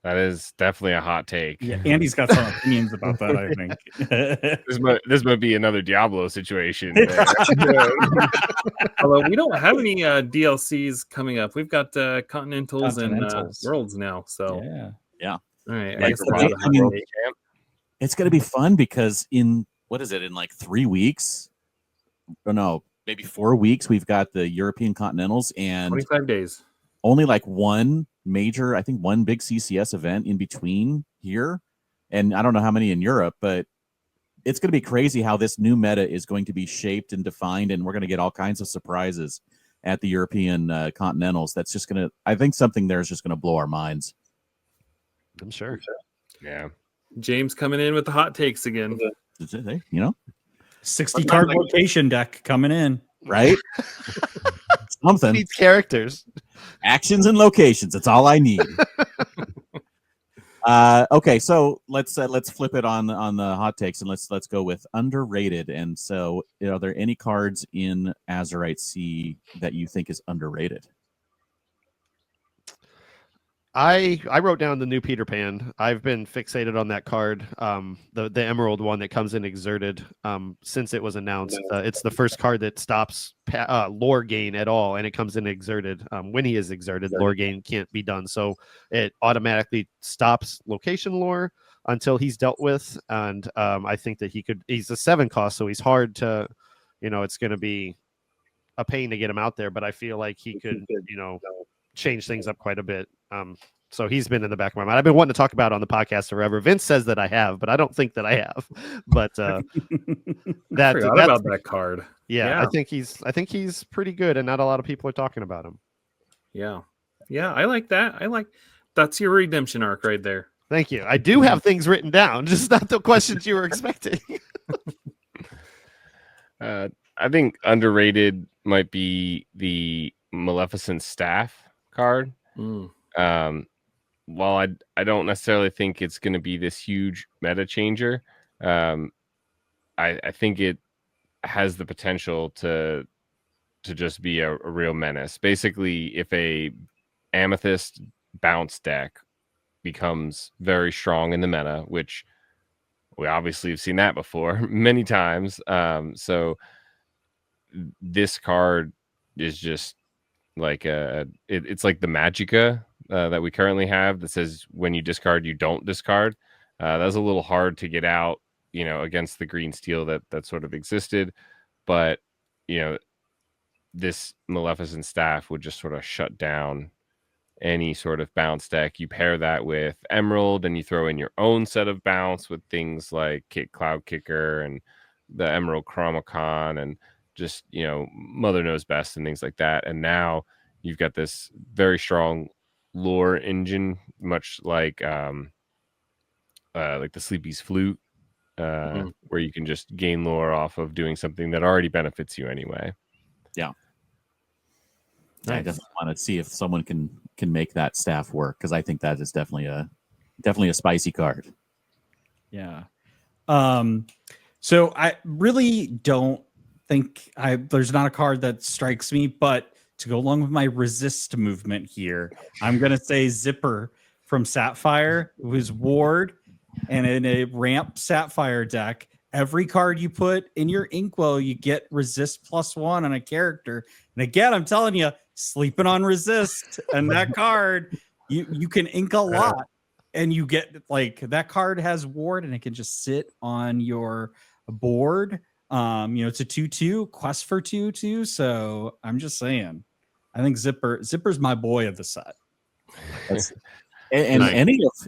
That is definitely a hot take. Yeah, Andy's got some opinions about that, I think. This might be another Diablo situation. Although we don't have any DLCs coming up. We've got Continentals and Continentals. Worlds now. So Yeah. all right. I Like, guess that's I mean, the it's going to be fun because in like 3 weeks, or no, maybe 4 weeks, we've got the European Continentals and 25 days. only like one big CCS event in between here. And I don't know how many in Europe, but it's going to be crazy how this new meta is going to be shaped and defined. And we're going to get all kinds of surprises at the European Continentals. That's just going to, I think something there is just going to blow our minds. I'm sure. Yeah. James coming in with the hot takes again. You know, 60 card location deck coming in. right? Something. Needs characters. Actions and locations. That's all I need. Okay, so let's flip it on the hot takes and let's go with underrated. And so, are there any cards in Azurite Sea that you think is underrated? I wrote down the new Peter Pan. I've been fixated on that card, the Emerald one that comes in Exerted since it was announced. It's the first card that stops lore gain at all, and it comes in Exerted. When he is exerted, lore gain can't be done, so it automatically stops location lore until he's dealt with. And I think that he's a 7 cost, so he's hard to, it's going to be a pain to get him out there. But I feel like he could, change things up quite a bit. So he's been in the back of my mind. I've been wanting to talk about it on the podcast forever. Vince says that I have, but I don't think that I have. But I forgot about that card. Yeah, I think he's pretty good, and not a lot of people are talking about him. Yeah, I like that. That's your redemption arc right there. Thank you. I do have things written down, just not the questions you were expecting. I think underrated might be the Maleficent Staff card. While I don't necessarily think it's going to be this huge meta changer, I think it has the potential to just be a real menace. Basically, if a Amethyst bounce deck becomes very strong in the meta, which we obviously have seen that before many times, so this card is just like it's like the Magicka that we currently have that says when you discard, you don't discard. That's a little hard to get out, against the green steel that sort of existed. But, this Maleficent Staff would just sort of shut down any sort of bounce deck. You pair that with Emerald and you throw in your own set of bounce with things like Cloud Kicker and the Emerald Chromicon and just, Mother Knows Best and things like that. And now you've got this very strong lore engine, much like the Sleepy's Flute, where you can just gain lore off of doing something that already benefits you anyway. Yeah. Nice. I definitely want to see if someone can make that staff work, because I think that is definitely a spicy card. Yeah. So I really don't think there's not a card that strikes me, but to go along with my resist movement here, I'm going to say Zipper from Sapphire, who's Ward, and in a ramp Sapphire deck, every card you put in your Inkwell, you get resist +1 on a character. And again, I'm telling you, sleeping on resist and that card, you can ink a lot, and you get that card has Ward, and it can just sit on your board. It's a 2/2 quest for 2/2. So I'm just saying, I think Zipper's my boy of the set. And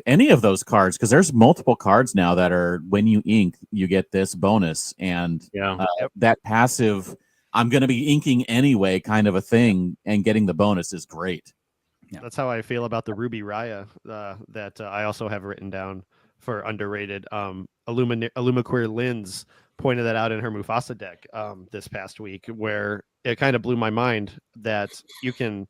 any of those cards, because there's multiple cards now that are, when you ink, you get this bonus, and that passive, I'm going to be inking anyway kind of a thing, and getting the bonus is great. Yeah. That's how I feel about the Ruby Raya that I also have written down for underrated. Illumaqueer Lynn's pointed that out in her Mufasa deck this past week, where it kind of blew my mind that you can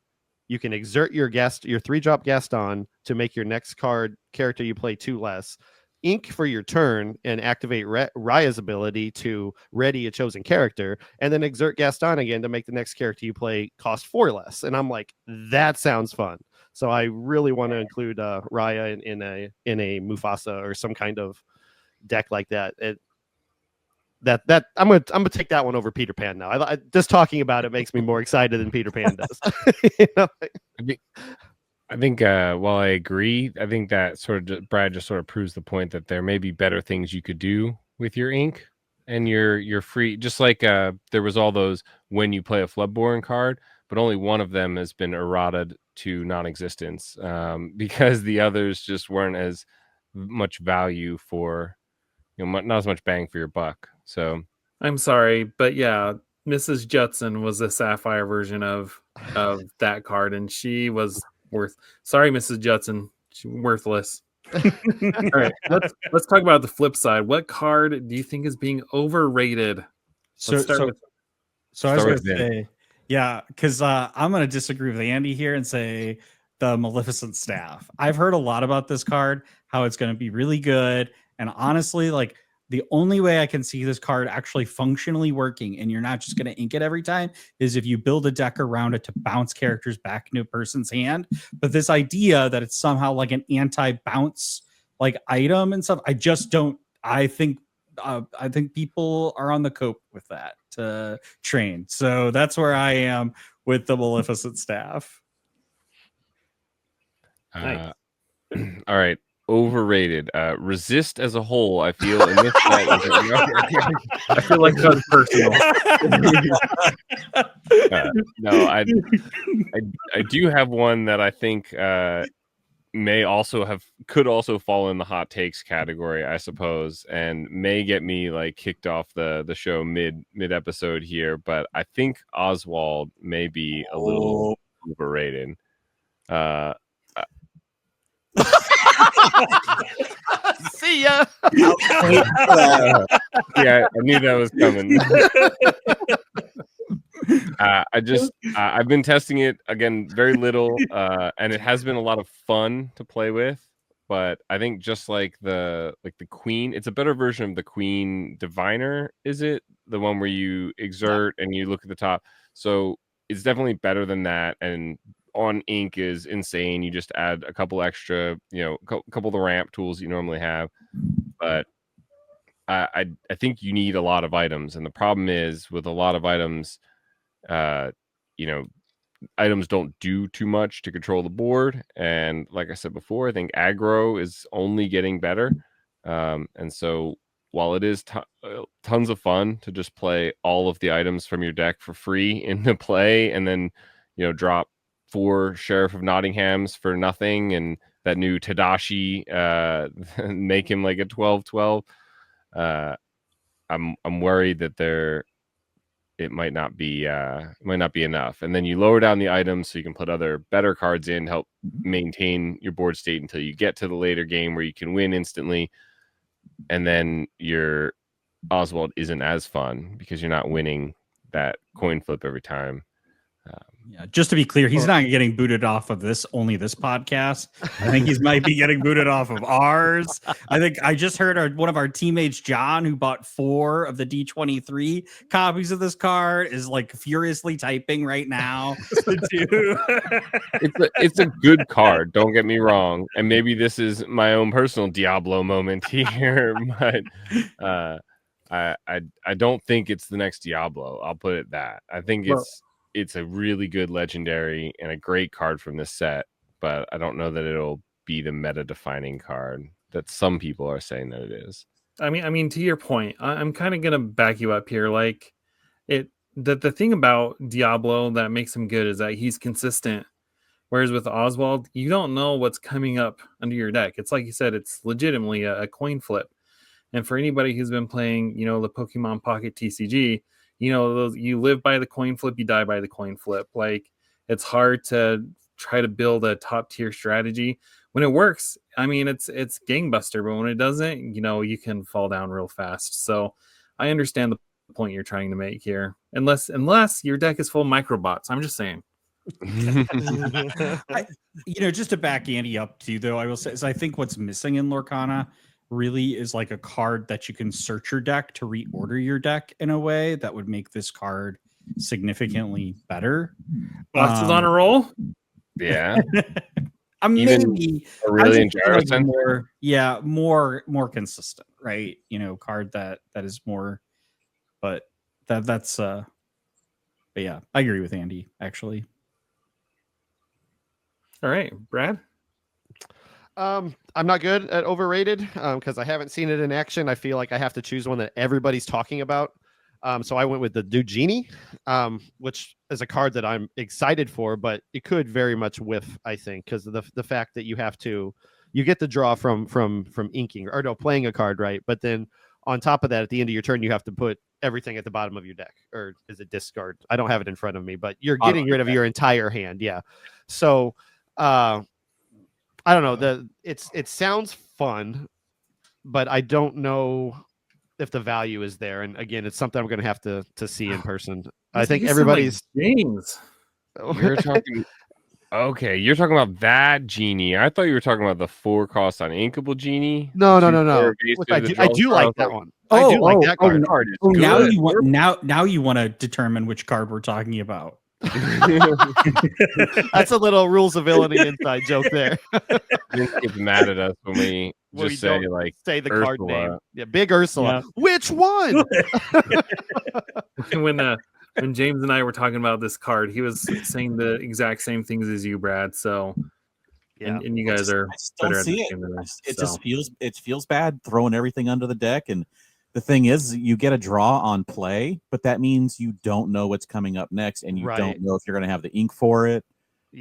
exert your 3-drop Gaston to make your next character you play 2 less, ink for your turn, and activate Raya's ability to ready a chosen character, and then exert Gaston again to make the next character you play cost 4 less. And I'm like, that sounds fun. So I really want to include Raya in a Mufasa or some kind of deck like that. That I'm gonna take that one over Peter Pan now. I just talking about it makes me more excited than Peter Pan does. You know? I think while I agree, I think that Brad just sort of proves the point that there may be better things you could do with your ink and your free. Just like there was all those when you play a Floodborn card, but only one of them has been errated to non-existence because the others just weren't as much value for, not as much bang for your buck. So I'm sorry, but yeah, Mrs. Judson was the sapphire version of that card, and she was sorry, Mrs. Judson, worthless. All right, let's talk about the flip side. What card do you think is being overrated? So I was going to say, yeah, because I'm going to disagree with Andy here and say the Maleficent Staff. I've heard a lot about this card, how it's going to be really good, and honestly, like the only way I can see this card actually functionally working, and you're not just going to ink it every time, is if you build a deck around it to bounce characters back into a person's hand. But this idea that it's somehow like an anti-bounce like item and stuff, I just don't. I think people are on the cope with that to train. So that's where I am with the Maleficent Staff. Nice. All right. Overrated. Resist as a whole, I feel in this set I feel like that's personal. No, I do have one that I think could also fall in the hot takes category, I suppose, and may get me like kicked off the show mid episode here, but I think Oswald may be a little overrated. See ya. Yeah, I knew that was coming. I've been testing it again very little, and it has been a lot of fun to play with. But I think just like the Queen, it's a better version of the Queen Diviner. Is it the one where you exert and you look at the top? So it's definitely better than that. And on ink is insane. You just add a couple extra, a couple of the ramp tools you normally have. But I think you need a lot of items, and the problem is with a lot of items, items don't do too much to control the board. And like I said before, I think aggro is only getting better. And so while it is tons of fun to just play all of the items from your deck for free into play, and then drop 4 Sheriff of Nottinghams for nothing, and that new Tadashi make him like a 12/12. I'm worried that it might not be enough. And then you lower down the items so you can put other better cards in to help maintain your board state until you get to the later game where you can win instantly. And then your Oswald isn't as fun because you're not winning that coin flip every time. Yeah, just to be clear, he's not getting booted off of this podcast. I think he might be getting booted off of ours. I think I just heard one of our teammates, John, who bought 4 of the D23 copies of this card, is like furiously typing right now. It's a good card, don't get me wrong. And maybe this is my own personal Diablo moment here, but I don't think it's the next Diablo. I'll put it that. I think it's a really good legendary and a great card from this set, but I don't know that it'll be the meta-defining card that some people are saying that it is. I mean, to your point, I'm kind of gonna back you up here. Like, the thing about Diablo that makes him good is that he's consistent. Whereas with Oswald, you don't know what's coming up under your deck. It's like you said, it's legitimately a coin flip. And for anybody who's been playing, the Pokemon Pocket TCG, you live by the coin flip, you die by the coin flip. Like, it's hard to try to build a top tier strategy. When it works, I mean, it's gangbuster, but when it doesn't, you can fall down real fast. So I understand the point you're trying to make here, unless your deck is full of microbots. I'm just saying. Just to back Andy up too, though, I will say is I think what's missing in Lorcana really is like a card that you can search your deck to reorder your deck in a way that would make this card significantly better. Boss is on a roll. Yeah. Maybe really like more consistent, right? Card that is more, but that's but yeah, I agree with Andy actually. All right, Brad. I'm not good at overrated because I haven't seen it in action. I feel like I have to choose one that everybody's talking about. So I went with the Genie, which is a card that I'm excited for, but it could very much whiff, I think, because of the fact that you get the draw from inking or no, playing a card, right? But then on top of that, at the end of your turn, you have to put everything at the bottom of your deck, or is it discard? I don't have it in front of me, but you're getting rid of your entire hand. Yeah. So, I don't know. It sounds fun, but I don't know if the value is there. And again, it's something I'm going to have to see in person. I think everybody's James. You're talking. Okay, you're talking about that Genie. I thought you were talking about the 4-cost uninkable Genie. No. Which I do like that one. I do like that card. Now you want to determine which card we're talking about. That's a little Rules of Villainy inside joke there. Gets mad at us when we just say the Ursula. card name. Yeah, Big Ursula. Yeah. Which one? When James and I were talking about this card, he was saying the exact same things as you, Brad. So, yeah, and you guys are better at this. It just feels bad throwing everything under the deck. And the thing is, you get a draw on play, but that means you don't know what's coming up next, and you don't know if you're going to have the ink for it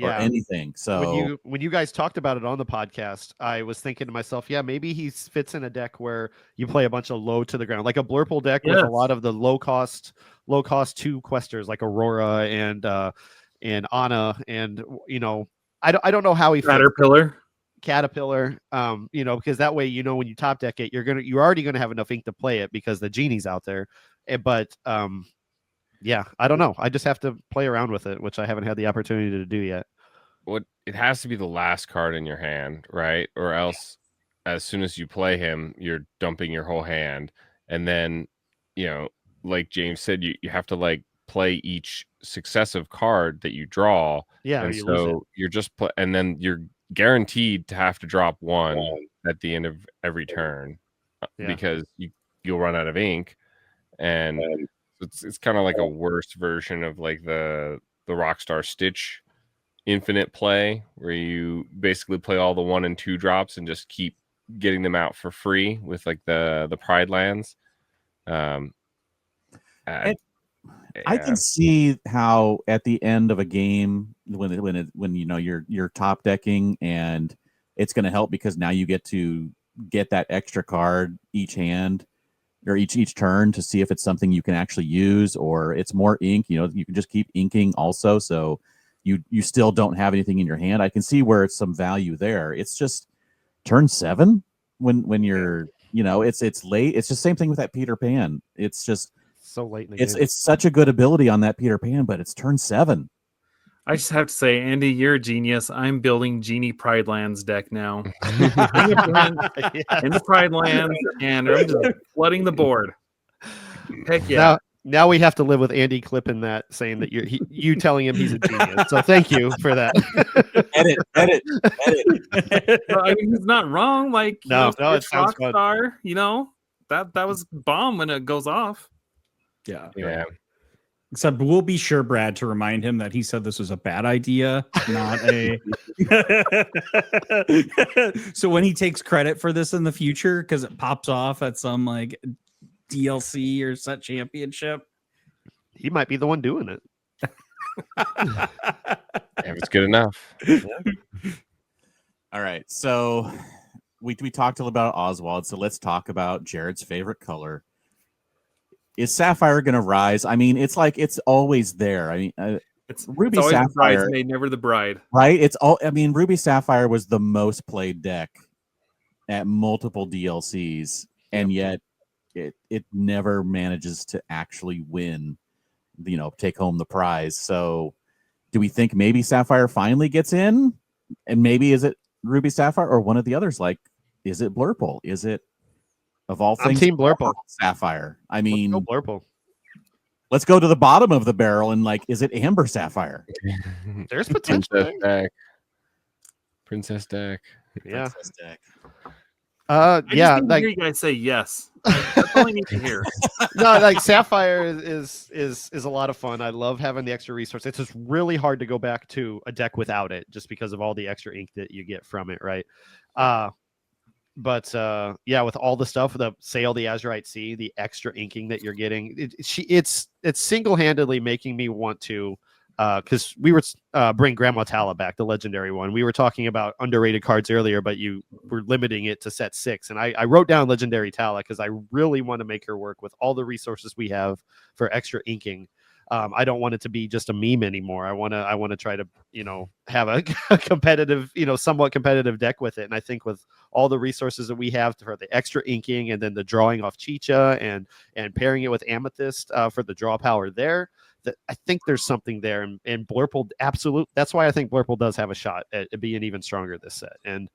or anything. So when you guys talked about it on the podcast, I was thinking to myself, yeah, maybe he fits in a deck where you play a bunch of low to the ground, like a Blurple deck with a lot of the low cost 2 questers like Aurora and Anna, and I don't know how he Caterpillar, because that way, when you top deck it, you're already gonna have enough ink to play it because the Genie's out there. But yeah, I don't know. I just have to play around with it, which I haven't had the opportunity to do yet. It has to be the last card in your hand, right? Or else, as soon as you play him, you're dumping your whole hand, and then, like James said, you have to play each successive card that you draw. Yeah, and so you're just and then you're guaranteed to have to drop one at the end of every turn because you'll run out of ink, and it's kind of like a worse version of like the Rockstar Stitch infinite play, where you basically play all the 1 and 2 drops and just keep getting them out for free with like the Pride lands. I can see how at the end of a game when you're top decking, and it's going to help because now you get to get that extra card each hand or each turn to see if it's something you can actually use, or it's more ink. You can just keep inking also, so you still don't have anything in your hand. I can see where it's some value there. It's just turn 7 when you're it's late. It's just same thing with that Peter Pan. It's just so late in the game. It's such a good ability on that Peter Pan, but it's turn 7. I just have to say, Andy, you're a genius. I'm building Genie Pride Lands deck now. In the Pride Lands, and I'm just flooding the board. Heck yeah. Now we have to live with Andy clipping that, saying that you telling him he's a genius. So thank you for that. Edit. Well, I mean, he's not wrong. Like, no, it sounds fun. That was bomb when it goes off. Yeah. Except we'll be sure, Brad, to remind him that he said this was a bad idea, not a. So when he takes credit for this in the future, because it pops off at some like DLC or set championship, he might be the one doing it. If it's good enough. All right, so we talked a little about Oswald, so let's talk about Jared's favorite color. Is Sapphire going to rise? I mean, it's like it's always there. I mean, it's Ruby always Sapphire, the bridesmaid, never the bride, right? Ruby Sapphire was the most played deck at multiple DLCs, and yet it never manages to actually win, take home the prize. So do we think maybe Sapphire finally gets in? And maybe is it Ruby Sapphire or one of the others? Like, is it Blurple? Is it, of all I'm things, Team Blurple. Sapphire? I Let's mean, go Blurple. let's go to the bottom of the barrel and like, is it Amber Sapphire? There's potential. Princess deck. Yeah. Princess deck. I Yeah. just need to hear you guys say yes. That's all I need to hear. No, like Sapphire is a lot of fun. I love having the extra resource. It's just really hard to go back to a deck without it, just because of all the extra ink that you get from it, right? But yeah, with all the stuff, the Sail the Azurite Sea, the extra inking that you're getting, it's single-handedly making me want to, because we were bring Grandma Tala back, the legendary one. We were talking about underrated cards earlier, but you were limiting it to set 6, and I wrote down legendary Tala because I really want to make her work with all the resources we have for extra inking. I don't want it to be just a meme anymore. I want to try to, have a competitive, somewhat competitive deck with it. And I think with all the resources that we have for the extra inking and then the drawing off Chicha and pairing it with Amethyst for the draw power there, that I think there's something there. And Blurple, that's why I think Blurple does have a shot at being even stronger this set. And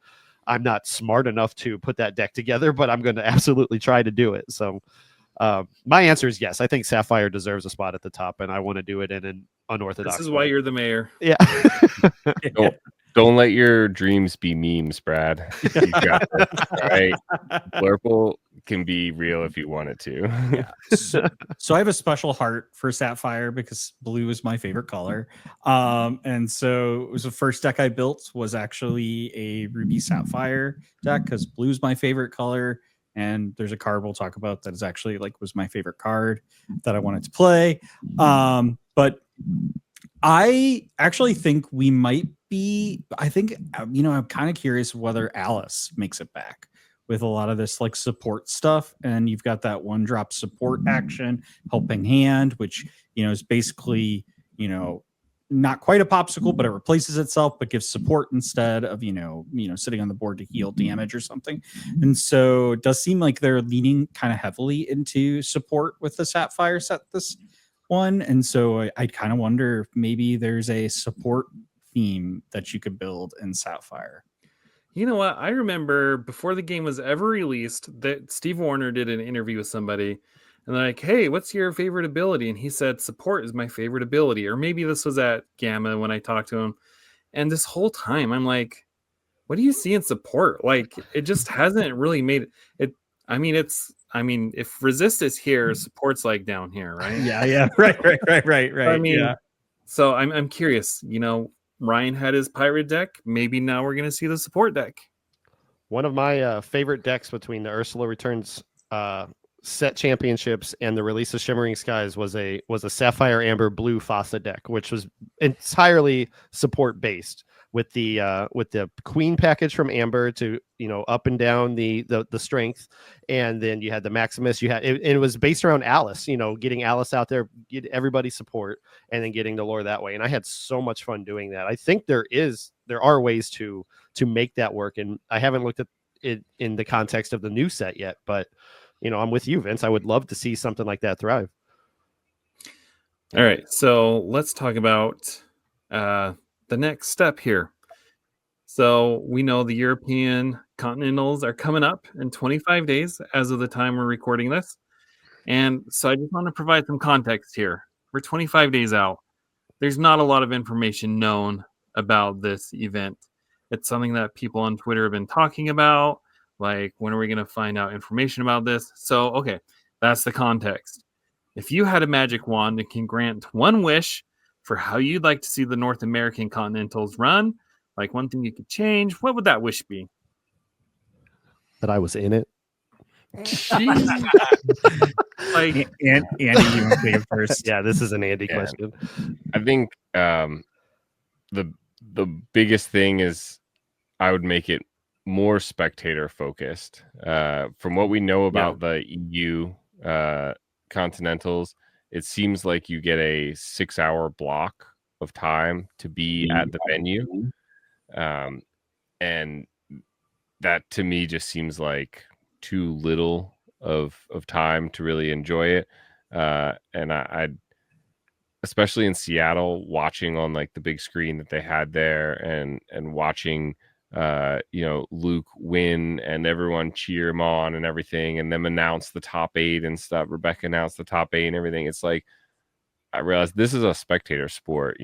I'm not smart enough to put that deck together, but I'm going to absolutely try to do it. So my answer is yes. I think Sapphire deserves a spot at the top, and I want to do it in an unorthodox. This is why you're the mayor. Yeah. Don't let your dreams be memes, Brad. You got this, all right? Blurple can be real if you want it to. Yeah. So I have a special heart for Sapphire because blue is my favorite color. And so it was the first deck I built was actually a Ruby Sapphire deck because blue is my favorite color. And there's a card we'll talk about that is actually was my favorite card that I wanted to play. But I actually think we might be, I'm kind of curious whether Alice makes it back with a lot of this support stuff. And you've got that 1-drop support action, Helping Hand, which, is basically, not quite a popsicle, but it replaces itself, but gives support instead of, sitting on the board to heal damage or something. And so it does seem like they're leaning kind of heavily into support with the Sapphire set this one. And so I kind of wonder if maybe there's a support theme that you could build in Sapphire. You know what? I remember before the game was ever released that Steve Warner did an interview with somebody and they're like, hey, what's your favorite ability? And he said, support is my favorite ability. Or maybe this was at Gamma when I talked to him. And this whole time I'm like, what do you see in support? It just hasn't really made it. If resist is here, support's down here, right? Yeah. Right. So I'm curious, Ryan had his pirate deck. Maybe now we're going to see the support deck. One of my favorite decks between the Ursula Returns set championships and the release of Shimmering Skies was a Sapphire Amber Blue Faucet deck, which was entirely support based with the Queen package from Amber to up and down the strength, and then you had the Maximus. It was based around Alice, getting Alice out there, get everybody support, and then getting the lore that way. And I had so much fun doing that. I think there are ways to make that work, and I haven't looked at it in the context of the new set yet, but I'm with you, Vince. I would love to see something like that thrive. All right, so let's talk about the next step here. So we know the European Continentals are coming up in 25 days as of the time we're recording this. And so I just want to provide some context here. We're 25 days out. There's not a lot of information known about this event. It's something that people on Twitter have been talking about. When are we going to find out information about this? So, okay, that's the context. If you had a magic wand and can grant one wish for how you'd like to see the North American Continentals run, one thing you could change, what would that wish be? That I was in it. Andy, you want to take it first? Yeah, this is an Andy question. I think the biggest thing is I would make it more spectator focused. From what we know about the EU Continentals, it seems like you get a 6-hour block of time to be at the venue. And that to me just seems like too little of time to really enjoy it. And I especially in Seattle, watching on like the big screen that they had there, and watching Luke win and everyone cheer him on and everything, and them announce the top 8 and stuff. Rebecca announced the top 8 and everything. It's like, I realized this is a spectator sport.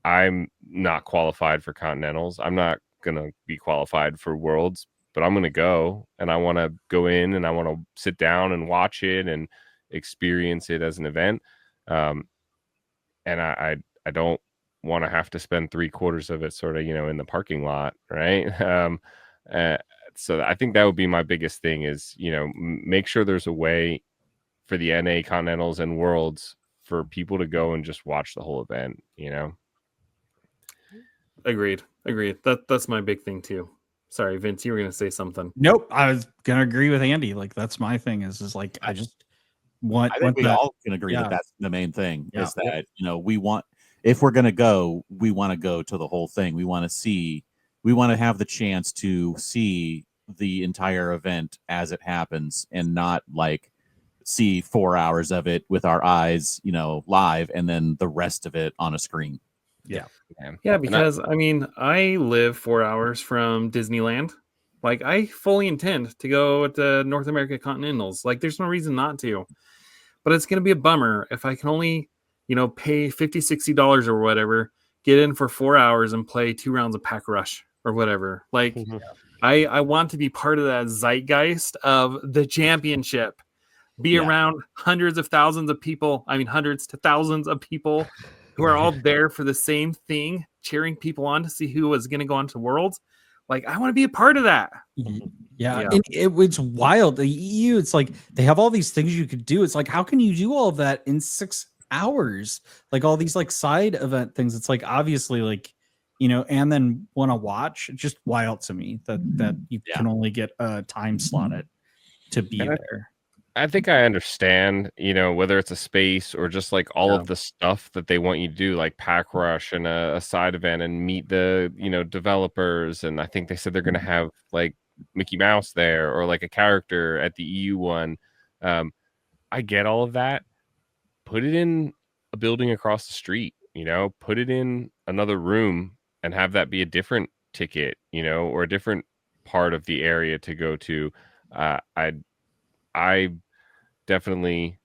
I'm not qualified for continentals. I'm not gonna be qualified for worlds, but I'm gonna go, and I want to go in, and I want to sit down and watch it and experience it as an event. And I don't want to have to spend 3/4 of it sort of in the parking lot, right? uh, so I think that would be my biggest thing is make sure there's a way for the NA Continentals and Worlds for people to go and just watch the whole event. Agreed. That's my big thing too. Sorry, Vince, you were gonna say something. Nope, I was gonna agree with Andy. Like that's my thing. Is like I just want. I think we all can agree that that's the main thing. Is that we want, if we're gonna go, we want to go to the whole thing. We want to have the chance to see the entire event as it happens, and not like see 4 hours of it with our eyes, live, and then the rest of it on a screen. Yeah, because I live 4 hours from Disneyland. Like, I fully intend to go to North America Continentals. Like, there's no reason not to. But it's going to be a bummer if I can only, pay $50, $60 or whatever, get in for 4 hours and play 2 rounds of Pack Rush or whatever. Like, I want to be part of that zeitgeist of the championship. Be around hundreds of thousands of people. Hundreds to thousands of people who are all there for the same thing, cheering people on to see who was going to go on to Worlds. Like, I want to be a part of that. Yeah. It's wild. The EU, it's like they have all these things you could do. It's like, how can you do all of that in 6 hours? Like all these like side event things. It's like, obviously, like, and then want to watch. It's just wild to me that you can only get a time slotted to be there. I think I understand, whether it's a space or just like all of the stuff that they want you to do, like Pack Rush and a side event, and meet the, developers. And I think they said they're going to have like Mickey Mouse there, or like a character at the EU one. I get all of that. Put it in a building across the street, put it in another room and have that be a different ticket, or a different part of the area to go to. I definitely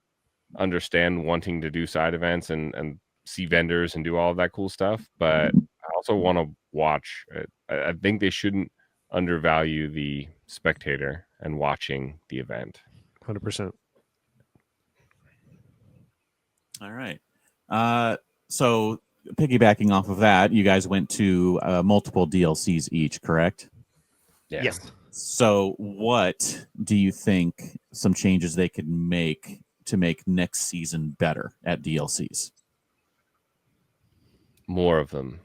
understand wanting to do side events and see vendors and do all of that cool stuff, but I also want to watch. I think they shouldn't undervalue the spectator and watching the event. 100%. All right. So piggybacking off of that, you guys went to multiple DLCs each, correct? Yeah. Yes. So what do you think some changes they could make to make next season better at DLCs? More of them.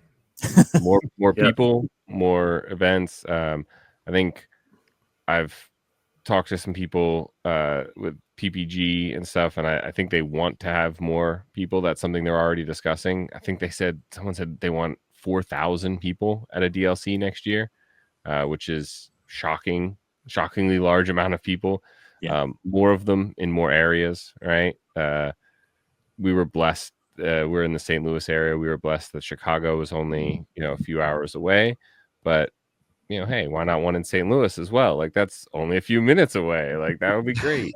more people, more events. I think I've talked to some people with PPG and stuff, and I think they want to have more people. That's something they're already discussing. I think someone said they want 4,000 people at a DLC next year, which is shockingly large amount of people. More of them in more areas, right? We were blessed. We're in the St. Louis area. We were blessed that Chicago was only a few hours away, but hey, why not one in St. Louis as well? Like, that's only a few minutes away. Like, that would be great.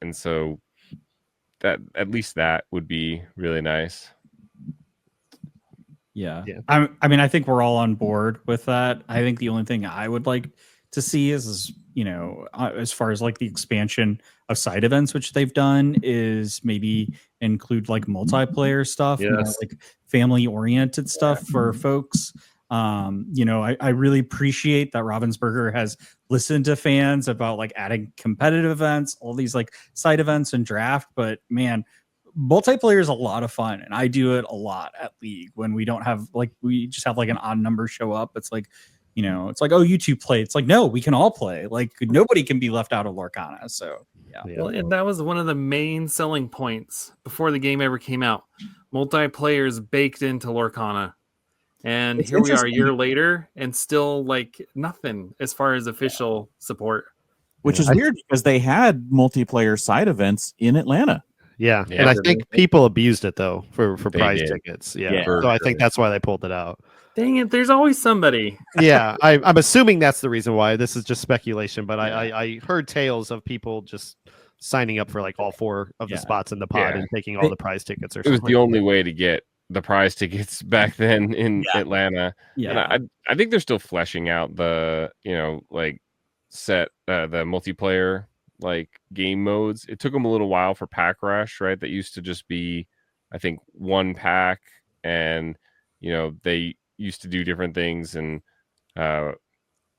And so that, at least that would be really nice. Yeah. I think we're all on board with that. I think the only thing I would like to see is as far as like the expansion of side events, which they've done, is maybe include like multiplayer stuff, more like family oriented stuff for folks. I really appreciate that Ravensburger has listened to fans about like adding competitive events, all these like side events and draft. But man, multiplayer is a lot of fun, and I do it a lot at League when we don't have we just have like an odd number show up. It's like, it's like, oh, you two play. It's like, no, we can all play. Like, nobody can be left out of Lorcana. So yeah. Well, and that was one of the main selling points before the game ever came out. Multiplayer is baked into Lorcana. And here we are a year later, and still like nothing as far as official support. which is weird because they had multiplayer side events in Atlanta. Yeah, Yeah, and I they think people abused it though for They prize did. tickets. Yeah, Yeah. For so I sure. think that's why they pulled it out. Dang it, there's always somebody. Yeah, I'm assuming that's the reason why. This is just speculation, but Yeah. I heard tales of people just signing up for like all 4 of the Yeah. spots in the pod Yeah. and taking all the prize tickets or It was something. the only way to get the prize tickets back then in Yeah. Atlanta. Yeah. And I think they're still fleshing out the, like set the multiplayer like game modes. It took them a little while for Pack Rush, right? That used to just be, I think, one pack, and they used to do different things, and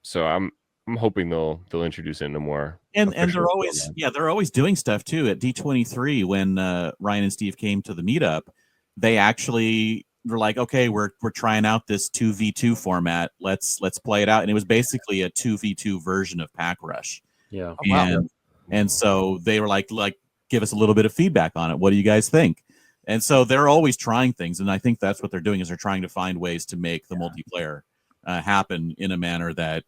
so I'm hoping they'll introduce it into more. And official they're always format. they're always doing stuff too. At D23 when Ryan and Steve came to the meetup, they actually were like, okay, we're trying out this 2v2 format. Let's play it out. And it was basically a 2v2 version of Pack Rush. Yeah. Oh, wow. And so they were like give us a little bit of feedback on it. What do you guys think? And so they're always trying things, and I think that's what they're doing is they're trying to find ways to make the multiplayer happen in a manner that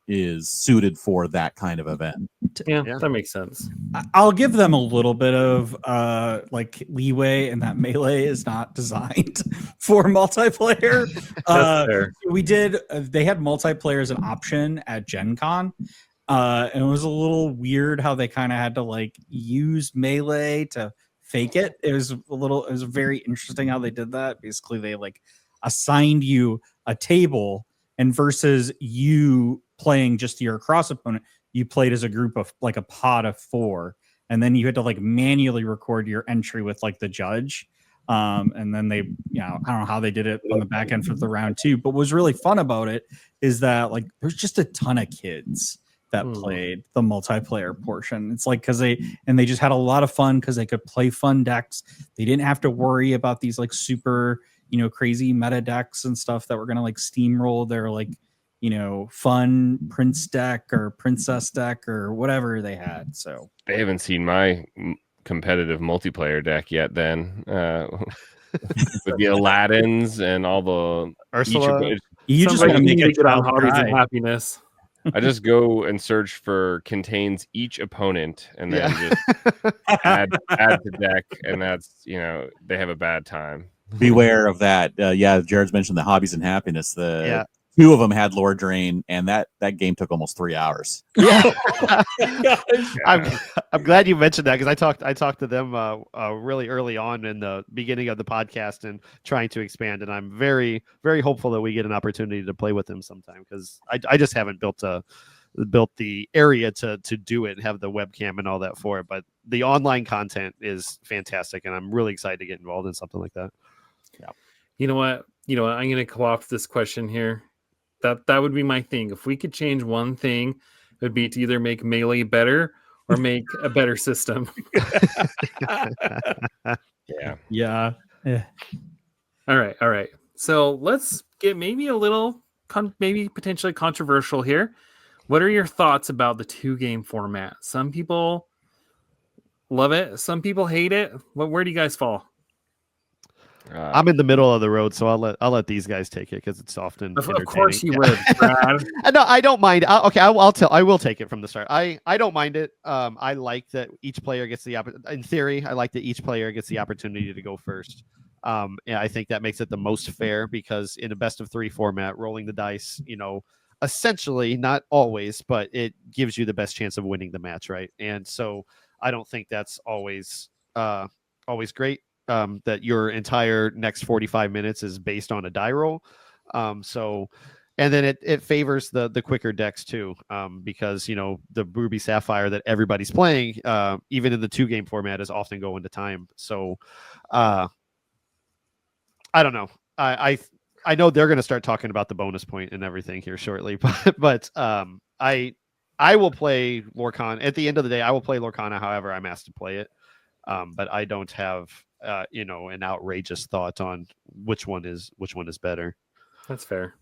is suited for that kind of event. Yeah, Yeah. that makes sense. I'll give them a little bit of like leeway in that Melee is not designed for multiplayer. That's fair. We did they had multiplayer as an option at Gen Con. And it was a little weird how they kind of had to like use Melee to fake it. It was very interesting how they did that. Basically, they like assigned you a table, and versus you playing just your cross opponent, you played as a group of like a pod of 4, and then you had to like manually record your entry with like the judge. And then they, I don't know how they did it on the back end for the round 2, but what was really fun about it is that like there's just a ton of kids that played the multiplayer portion. It's like because they just had a lot of fun because they could play fun decks. They didn't have to worry about these like super crazy meta decks and stuff that were gonna like steamroll their like fun prince deck or princess deck or whatever they had. So they haven't seen my competitive multiplayer deck yet. Then with the Aladdins and all the Ursula. you just Somebody want to make need a to get on child Hobbies cry. and Happiness. I just go and search for contains each opponent and then just add to deck, and that's they have a bad time. Beware of that. Jared's mentioned the Hobbies and Happiness. The 2 of them had Lord Drain, and that game took almost 3 hours. Yeah. I'm glad you mentioned that because I talked to them really early on in the beginning of the podcast and trying to expand, and I'm very, very hopeful that we get an opportunity to play with them sometime because I just haven't built the area to do it and have the webcam and all that for it. But the online content is fantastic, and I'm really excited to get involved in something like that. Yeah. You know what? I'm going to co-opt this question here. That would be my thing. If we could change one thing, it would be to either make Melee better or make a better system. Yeah. All right. So let's get maybe a little, maybe potentially controversial here. What are your thoughts about the 2-game format? Some people love it. Some people hate it. Where do you guys fall? I'm in the middle of the road, so I'll let these guys take it because it's often Of course you would, Brad. No, I don't mind. I will take it from the start. I don't mind it. I like that each player gets in theory. I like that each player gets the opportunity to go first. Yeah, I think that makes it the most fair because in a best of 3 format, rolling the dice, essentially not always, but it gives you the best chance of winning the match, right? And so I don't think that's always great. That your entire next 45 minutes is based on a die roll. And then it favors the quicker decks too, because the Ruby Sapphire that everybody's playing, even in the 2-game format, is often going to time. So I don't know. I know they're going to start talking about the bonus point and everything here shortly, but I will play Lorcana. At the end of the day, I will play Lorcana however I'm asked to play it. But I don't have an outrageous thought on which one is better. That's fair.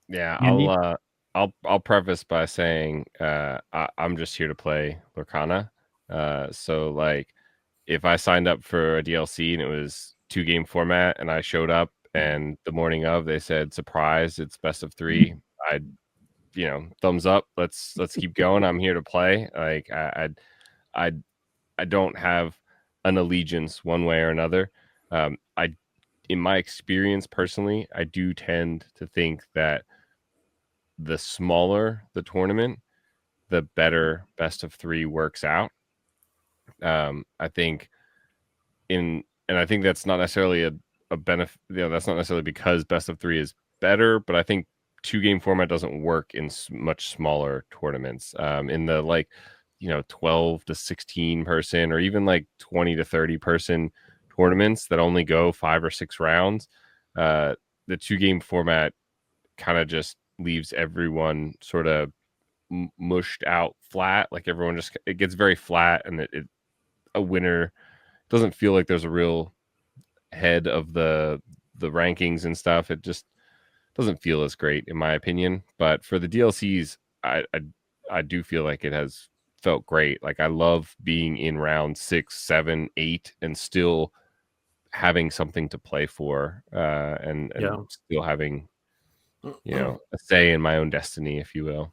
Yeah. I'll preface by saying I'm just here to play Lorcana. So like if I signed up for a DLC and it was 2-game format and I showed up and the morning of they said surprise, it's best of 3, I'd thumbs up. Let's keep going. I'm here to play. Like I don't have an allegiance one way or another. In my experience personally, I do tend to think that the smaller the tournament, the better best of 3 works out. I think and I think that's not necessarily a benefit. That's not necessarily because best of 3 is better, but I think 2-game format doesn't work in much smaller tournaments. In the 12 to 16 person, or even 20 to 30 person tournaments that only go 5 or 6 rounds, the 2-game format kind of just leaves everyone sort of mushed out flat. Like everyone it gets very flat, and a winner doesn't feel like there's a real head of the rankings and stuff. It just doesn't feel as great in my opinion. But for the DLCs, I do feel like it has felt great. Like I love being in round 6, 7, 8 and still having something to play for, and still having a say in my own destiny, if you will.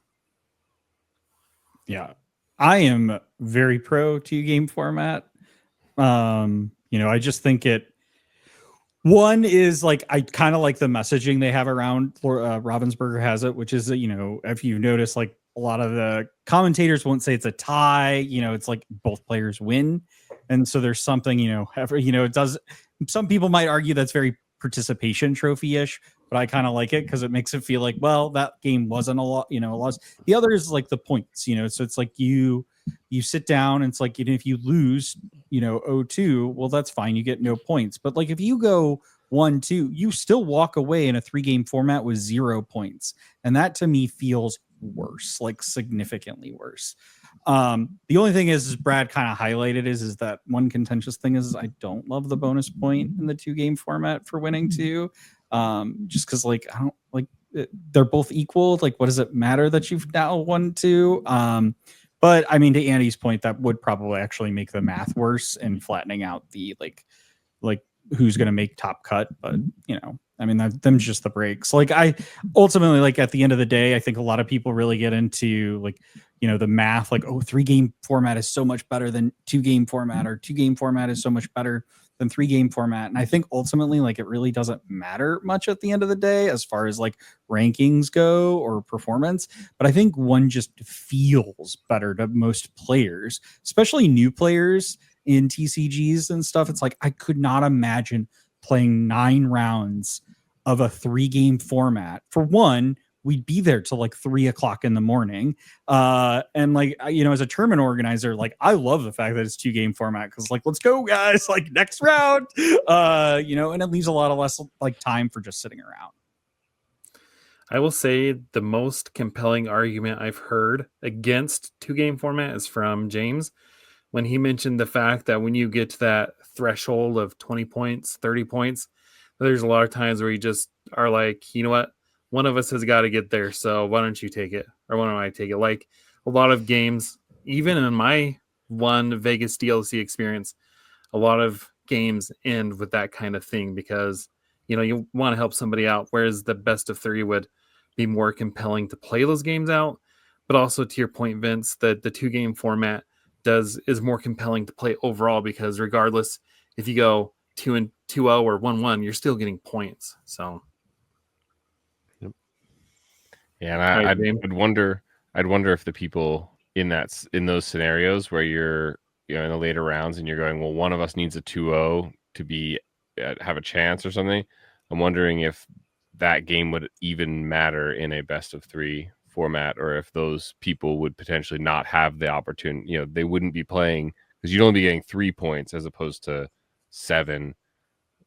Yeah, I am very pro 2-game format. I just think one is I kind of like the messaging they have around. Ravensburger has it, which is if you notice, a lot of the commentators won't say it's a tie. It's both players win, and so there's something it does. Some people might argue that's very participation trophy-ish, but I kind of like it because it makes it feel like, well, that game wasn't a loss. The other is the points, so it's you sit down and it's if you lose 0-2, well, that's fine, you get no points. But if you go 1-2, you still walk away in a 3-game format with 0 points, and that to me feels worse, significantly worse. The only thing is Brad kind of highlighted is that one contentious thing is I don't love the bonus point in the 2-game format for winning 2, just because I don't they're both equal. What does it matter that you've now won 2? But I mean, to Andy's point, that would probably actually make the math worse and flattening out the who's going to make top cut. But I mean, them's just the breaks. I ultimately, at the end of the day, I think a lot of people really get into the math, 3-game format is so much better than 2-game format, or 2-game format is so much better than 3-game format. And I think ultimately, it really doesn't matter much at the end of the day as far as rankings go or performance. But I think one just feels better to most players, especially new players in TCGs and stuff. It's I could not imagine playing 9 rounds of a 3-game format. For one, we'd be there till 3 o'clock in the morning. And as a tournament organizer, I love the fact that it's 2-game format, because let's go guys, next round, and it leaves a lot of less time for just sitting around. I will say the most compelling argument I've heard against 2-game format is from James, when he mentioned the fact that when you get to that threshold of 20 points, 30 points, there's a lot of times where you just are you know what? One of us has got to get there, so why don't you take it? Or why don't I take it? A lot of games, even in my one Vegas DLC experience, a lot of games end with that kind of thing, because, you want to help somebody out, whereas the best of 3 would be more compelling to play those games out. But also, to your point, Vince, that the 2-game format is more compelling to play overall, because regardless if you go 2-0 or 1-1, you're still getting points. So yeah, and I'd wonder if the people in those scenarios where you're in the later rounds and you're going, well, one of us needs a 2-0 to be have a chance or something, I'm wondering if that game would even matter in a best of 3 format, or if those people would potentially not have the opportunity. They wouldn't be playing, because you'd only be getting 3 points as opposed to 7.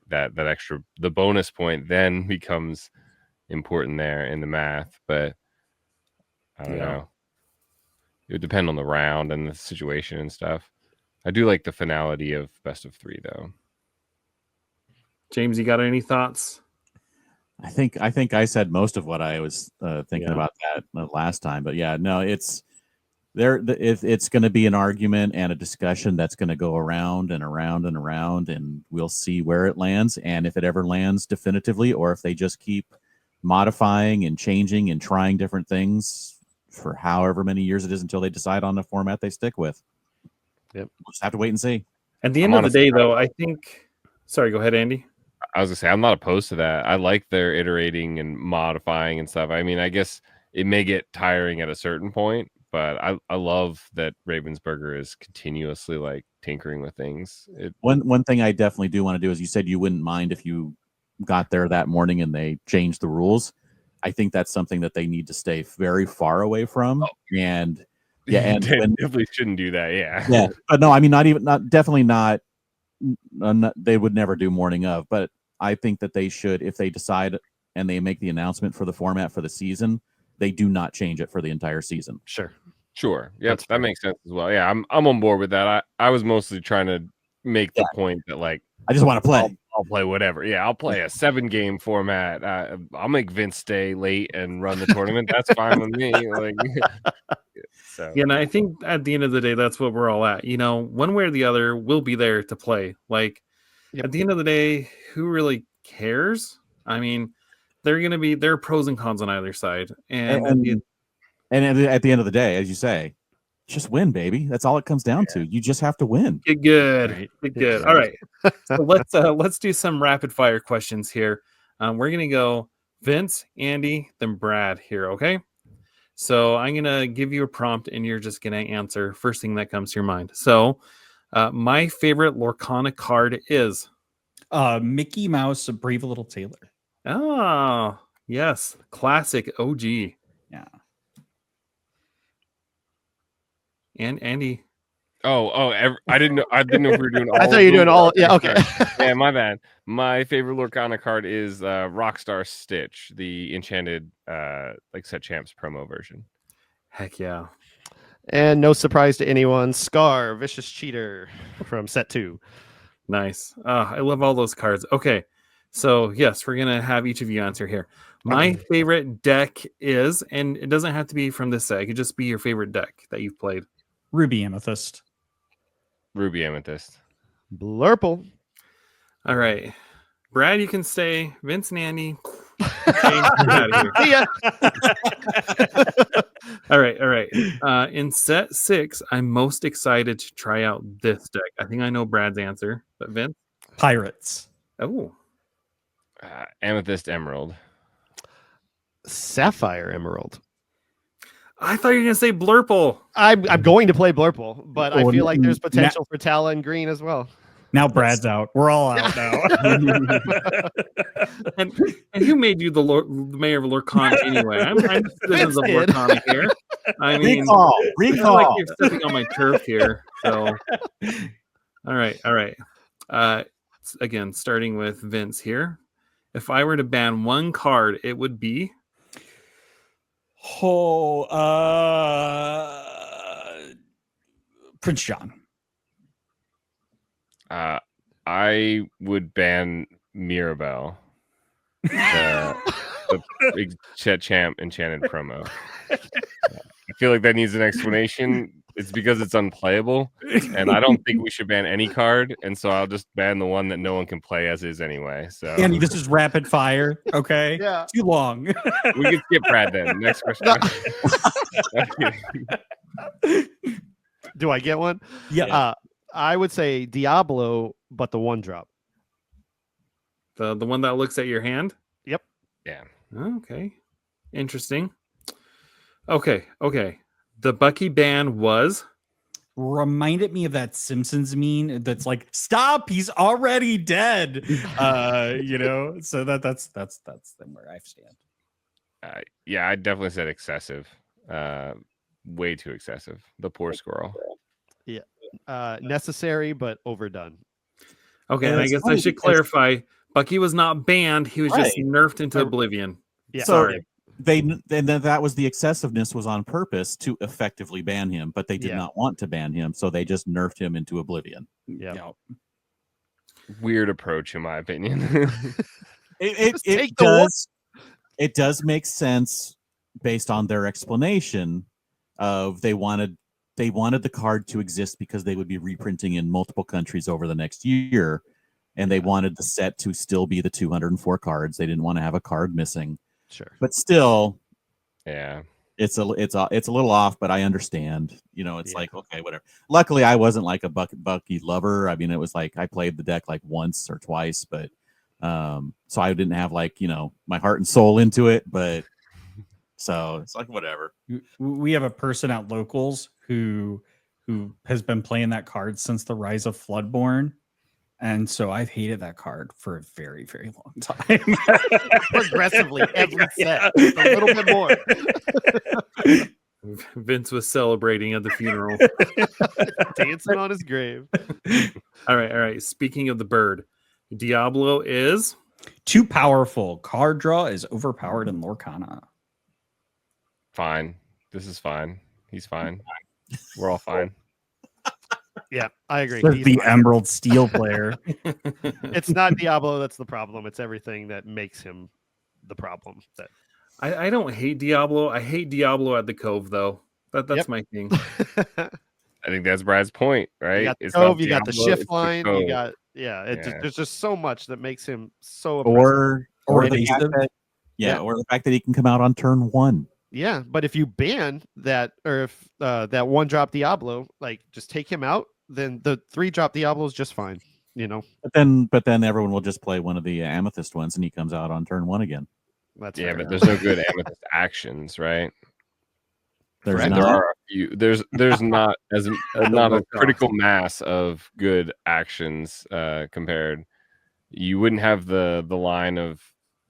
That extra, the bonus point then becomes important there in the math. But I don't know. It would depend on the round and the situation and stuff. I do like the finality of best of 3 though. James, you got any thoughts? I think I said most of what I was thinking about that last time. But yeah, no, it's there. It's going to be an argument and a discussion that's going to go around and around and around, and we'll see where it lands, and if it ever lands definitively, or if they just keep modifying and changing and trying different things for however many years it is until they decide on the format they stick with. Yep. We'll just have to wait and see. At the end of the day, though, I think. Sorry, go ahead, Andy. I was gonna say I'm not opposed to that. I like their iterating and modifying and stuff. I mean, I guess it may get tiring at a certain point, but I love that Ravensburger is continuously like tinkering with things. One thing I definitely do want to do is, you said you wouldn't mind if you got there that morning and they changed the rules. I think that's something that they need to stay very far away from. And yeah, and definitely shouldn't do that. Yeah, but no, I mean, definitely not. They would never do morning of, but I think that they should, if they decide and they make the announcement for the format for the season, they do not change it for the entire season. Sure. Yeah, that makes sense as well. Yeah, I'm on board with that. I was mostly trying to make the point that, like, I just want to play. I'll play whatever. Yeah, I'll play a 7-game format. I'll make Vince stay late and run the tournament. That's fine with me. Like, so yeah, and I think at the end of the day, that's what we're all at. You know, one way or the other, we'll be there to play. Like, at the end of the day, who really cares? I mean, there are pros and cons on either side, and at the end of the day, as you say, just win, baby. That's all it comes down to. You just have to win. Get good. Right. Get good. All right. So let's do some rapid fire questions here. We're gonna go Vince, Andy, then Brad here. Okay. So I'm gonna give you a prompt, and you're just gonna answer first thing that comes to your mind. So, my favorite Lorcana card is Mickey Mouse, A Brave Little Tailor. Oh, yes, classic OG. Yeah. And Andy. I didn't know if we were doing all. I thought you were doing all. Yeah, okay. Yeah, my bad. My favorite Lorcana card is Rockstar Stitch, the enchanted like Set Champs promo version. Heck yeah. And no surprise to anyone, Scar, Vicious Cheater from set 2. Nice. I love all those cards. Okay. So, yes, we're going to have each of you answer here. My favorite deck is, and it doesn't have to be from this set, it could just be your favorite deck that you've played. Ruby Amethyst. Ruby Amethyst. Blurple. All right. Brad, you can stay. Vince and Andy. Out of here. See ya. All right. In set 6, I'm most excited to try out this deck. I think I know Brad's answer, but Vince? Pirates. Oh. Amethyst Emerald. Sapphire Emerald. I thought you were going to say Blurple. I'm going to play Blurple, but I feel like there's potential for Talon Green as well. Now Brad's out. We're all out now. and who made you the mayor of Lorcana anyway? I'm the citizens of Lorcana here. I mean, recall. I feel like you're stepping on my turf here. So, all right. Again, starting with Vince here. If I were to ban one card, it would be. Prince John. I would ban Mirabelle, the big Chet Champ enchanted promo. I feel like that needs an explanation. It's because it's unplayable, and I don't think we should ban any card, and so I'll just ban the one that no one can play as is anyway. So, Andy, this is rapid fire. Okay, Yeah. Too long. We can skip Brad then. Next question. Do I get one? Yeah. I would say Diablo, but the 1-drop. The one that looks at your hand? Yep. Yeah. Okay. Interesting. Okay. The Bucky ban was Reminded me of that Simpsons meme that's like, stop, he's already dead. So that's where I stand. Yeah, I definitely said excessive. Way too excessive. The poor squirrel. Yeah. Necessary, but overdone. okay. And And I it's guess funny I should because- clarify. Bucky was not banned. He was just Right. nerfed into oblivion. Yeah. Sorry. That was the excessiveness was on purpose to effectively ban him, but they did Yeah. not want to ban him, so they just nerfed him into oblivion. Yeah. No. Weird approach, in my opinion. It does make sense based on their explanation of they wanted the card to exist because they would be reprinting in multiple countries over the next year, and they wanted the set to still be the 204 cards. They didn't want to have a card missing. Sure. But still, Yeah. it's a little off, but I understand. You know, it's Yeah. like, okay, whatever. Luckily, I wasn't like a Bucky lover. I mean, it was like I played the deck like once or twice, but so I didn't have like, you know, my heart and soul into it. But so it's like whatever. We have a person at locals who has been playing that card since the Rise of Floodborn. And so I've hated that card for a very, very long time. Progressively every set, just a little bit more. Vince was celebrating at the funeral. Dancing on his grave. All right. Speaking of the bird, Diablo is Too powerful. Card draw is overpowered in Lorcana. Fine. This is fine. He's fine. We're all fine. Yeah, I agree. Says He's the fine. Emerald Steel player. It's not Diablo that's the problem. It's everything that makes him the problem. That I don't hate Diablo. I hate Diablo at the Cove, though. That's Yep. my thing. I think that's Brad's point, right? You got the It's Cove, not you got the Diablo, shift it's the line, Cove. you got there's just so much that makes him so oppressive. Or the evasive. fact that, or the fact that he can come out on turn 1. Yeah, but if you ban that, or if that 1-drop Diablo, like just take him out, then the 3-drop Diablo is just fine. You know, But then everyone will just play one of the Amethyst ones, and he comes out on turn 1 again. that's Yeah, fair but enough. there's no good Amethyst actions, right? There's There not. are a few. There's not not a critical mass of good actions compared. You wouldn't have the line of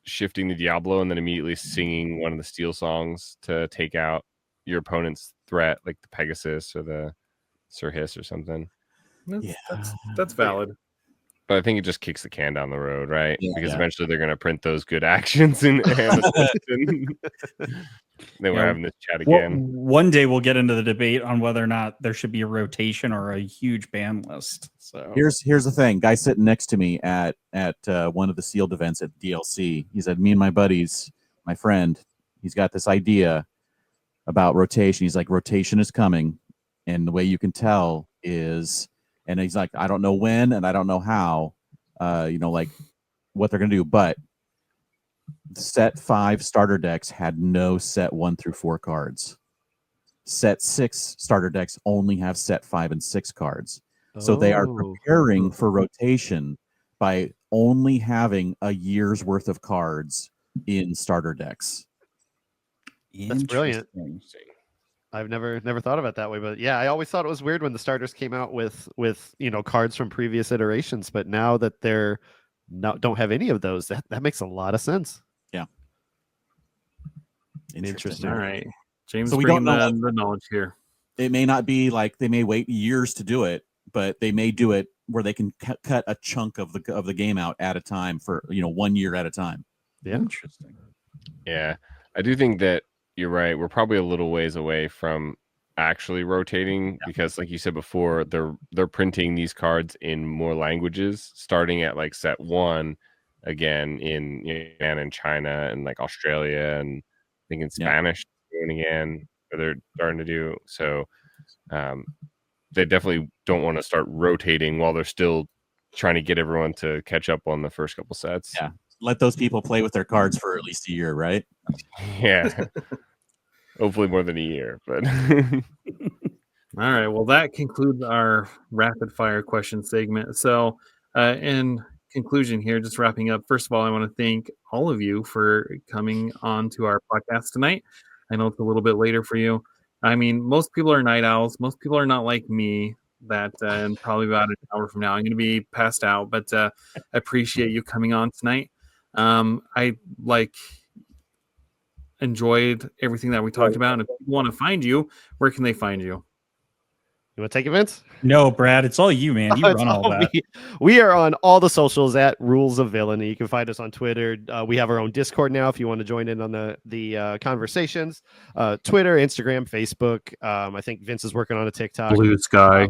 shifting the Diablo and then immediately singing one of the Steel songs to take out your opponent's threat, like the Pegasus or the Sir Hiss or something. That's valid. But I think it just kicks the can down the road, right? Yeah, because yeah. eventually they're going to print those good actions in Amethyst. And then we're having this chat again. One day we'll get into the debate on whether or not there should be a rotation or a huge ban list. So Here's the thing. Guy sitting next to me at one of the sealed events at DLC. He said, me and my buddies, my friend, he's got this idea about rotation. He's like, rotation is coming, and the way you can tell is, and he's like, I don't know when and I don't know how, like what they're gonna do, but set 5 starter decks had no set 1 through 4 cards. Set 6 starter decks only have set 5 and 6 cards. So they are preparing for rotation by only having a year's worth of cards in starter decks. That's brilliant. I've never thought of it that way, but yeah, I always thought it was weird when the starters came out with cards from previous iterations, but now that they're don't have any of those, that makes a lot of sense. Yeah. Interesting. All right. James, So we bringing don't know the knowledge here. It may not be like they may wait years to do it, but they may do it where they can cut a chunk of the game out at a time for 1 year at a time. Yeah. Interesting. Yeah, I do think that you're right. We're probably a little ways away from actually rotating because, like you said before, they're printing these cards in more languages, starting at like set 1 again in Japan and China and like Australia, and I think in Spanish doing again. They're starting to do so. They definitely don't want to start rotating while they're still trying to get everyone to catch up on the first couple sets. Yeah, let those people play with their cards for at least a year, right? Yeah. Hopefully more than a year, but All right. Well, that concludes our rapid fire question segment. So, in conclusion here, just wrapping up, first of all, I want to thank all of you for coming on to our podcast tonight. I know it's a little bit later for you. I mean, most people are night owls. Most people are not like me that in probably about an hour from now, I'm going to be passed out, but I appreciate you coming on tonight. I enjoyed everything that we talked about. And if people want to find you, where can they find you? You want to take it, Vince? No, Brad, it's all you, man. You run all that. We are on all the socials at Rules of Villainy. You can find us on Twitter. We have our own Discord now if you want to join in on the conversations. Twitter, Instagram, Facebook. I think Vince is working on a TikTok. Blue Sky.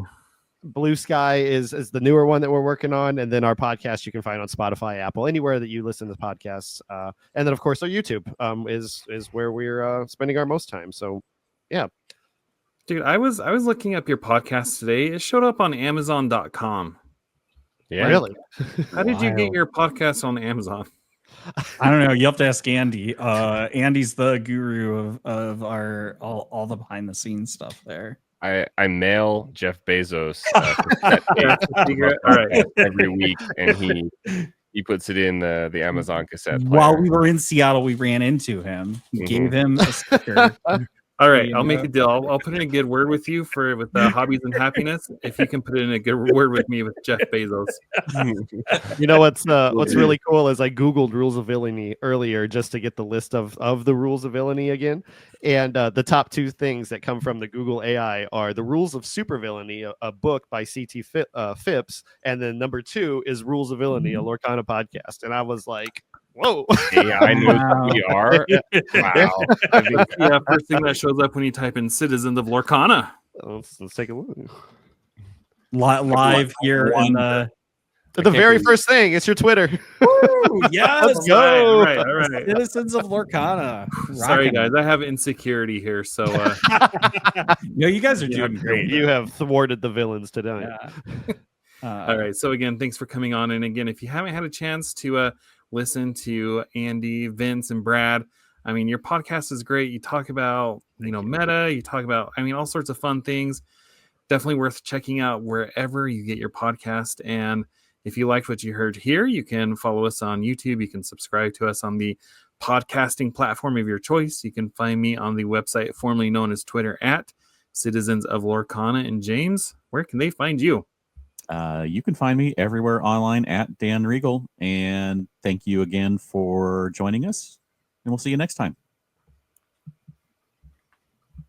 Blue Sky is the newer one that we're working on. And then our podcast you can find on Spotify, Apple, anywhere that you listen to podcasts. And then, of course, our YouTube is where we're spending our most time. So, yeah. Dude, I was looking up your podcast today. It showed up on Amazon.com. yeah. Really? How did you get your podcast on Amazon? I don't know. You have to ask Andy. Andy's the guru of our all the behind the scenes stuff there. I mail Jeff Bezos All right. every week, and he puts it in the Amazon cassette player. While we were in Seattle, we ran into him. He gave him a sticker. All right, I'll make a deal. I'll put in a good word with you with hobbies and happiness. If you can put in a good word with me with Jeff Bezos. You know what's really cool is I googled Rules of Villainy earlier just to get the list of the Rules of Villainy again, and the top 2 things that come from the Google AI are the Rules of Supervillainy, a book by C.T. Phipps, and then number 2 is Rules of Villainy, a Lorcana podcast, and I was like, whoa. Yeah, I know who we are. Wow. First thing that shows up when you type in Citizens of Lorcana. Let's take a look. Live here in the very first thing. It's your Twitter. Woo, yes, let's go. All right. Citizens of Lorcana. Sorry, guys. I have insecurity here, so no, you guys are doing great. You have thwarted the villains tonight. Yeah. All right. So again, thanks for coming on. And again, if you haven't had a chance to listen to Andy, Vince, and Brad, I mean, your podcast is great. You talk about meta. You talk about all sorts of fun things. Definitely worth checking out wherever you get your podcast. And if you liked what you heard here, you can follow us on YouTube. You can subscribe to us on the podcasting platform of your choice. You can find me on the website formerly known as Twitter at Citizens of Lorcana. And James, where can they find you? You can find me everywhere online at Dan Regal. And thank you again for joining us. And we'll see you next time.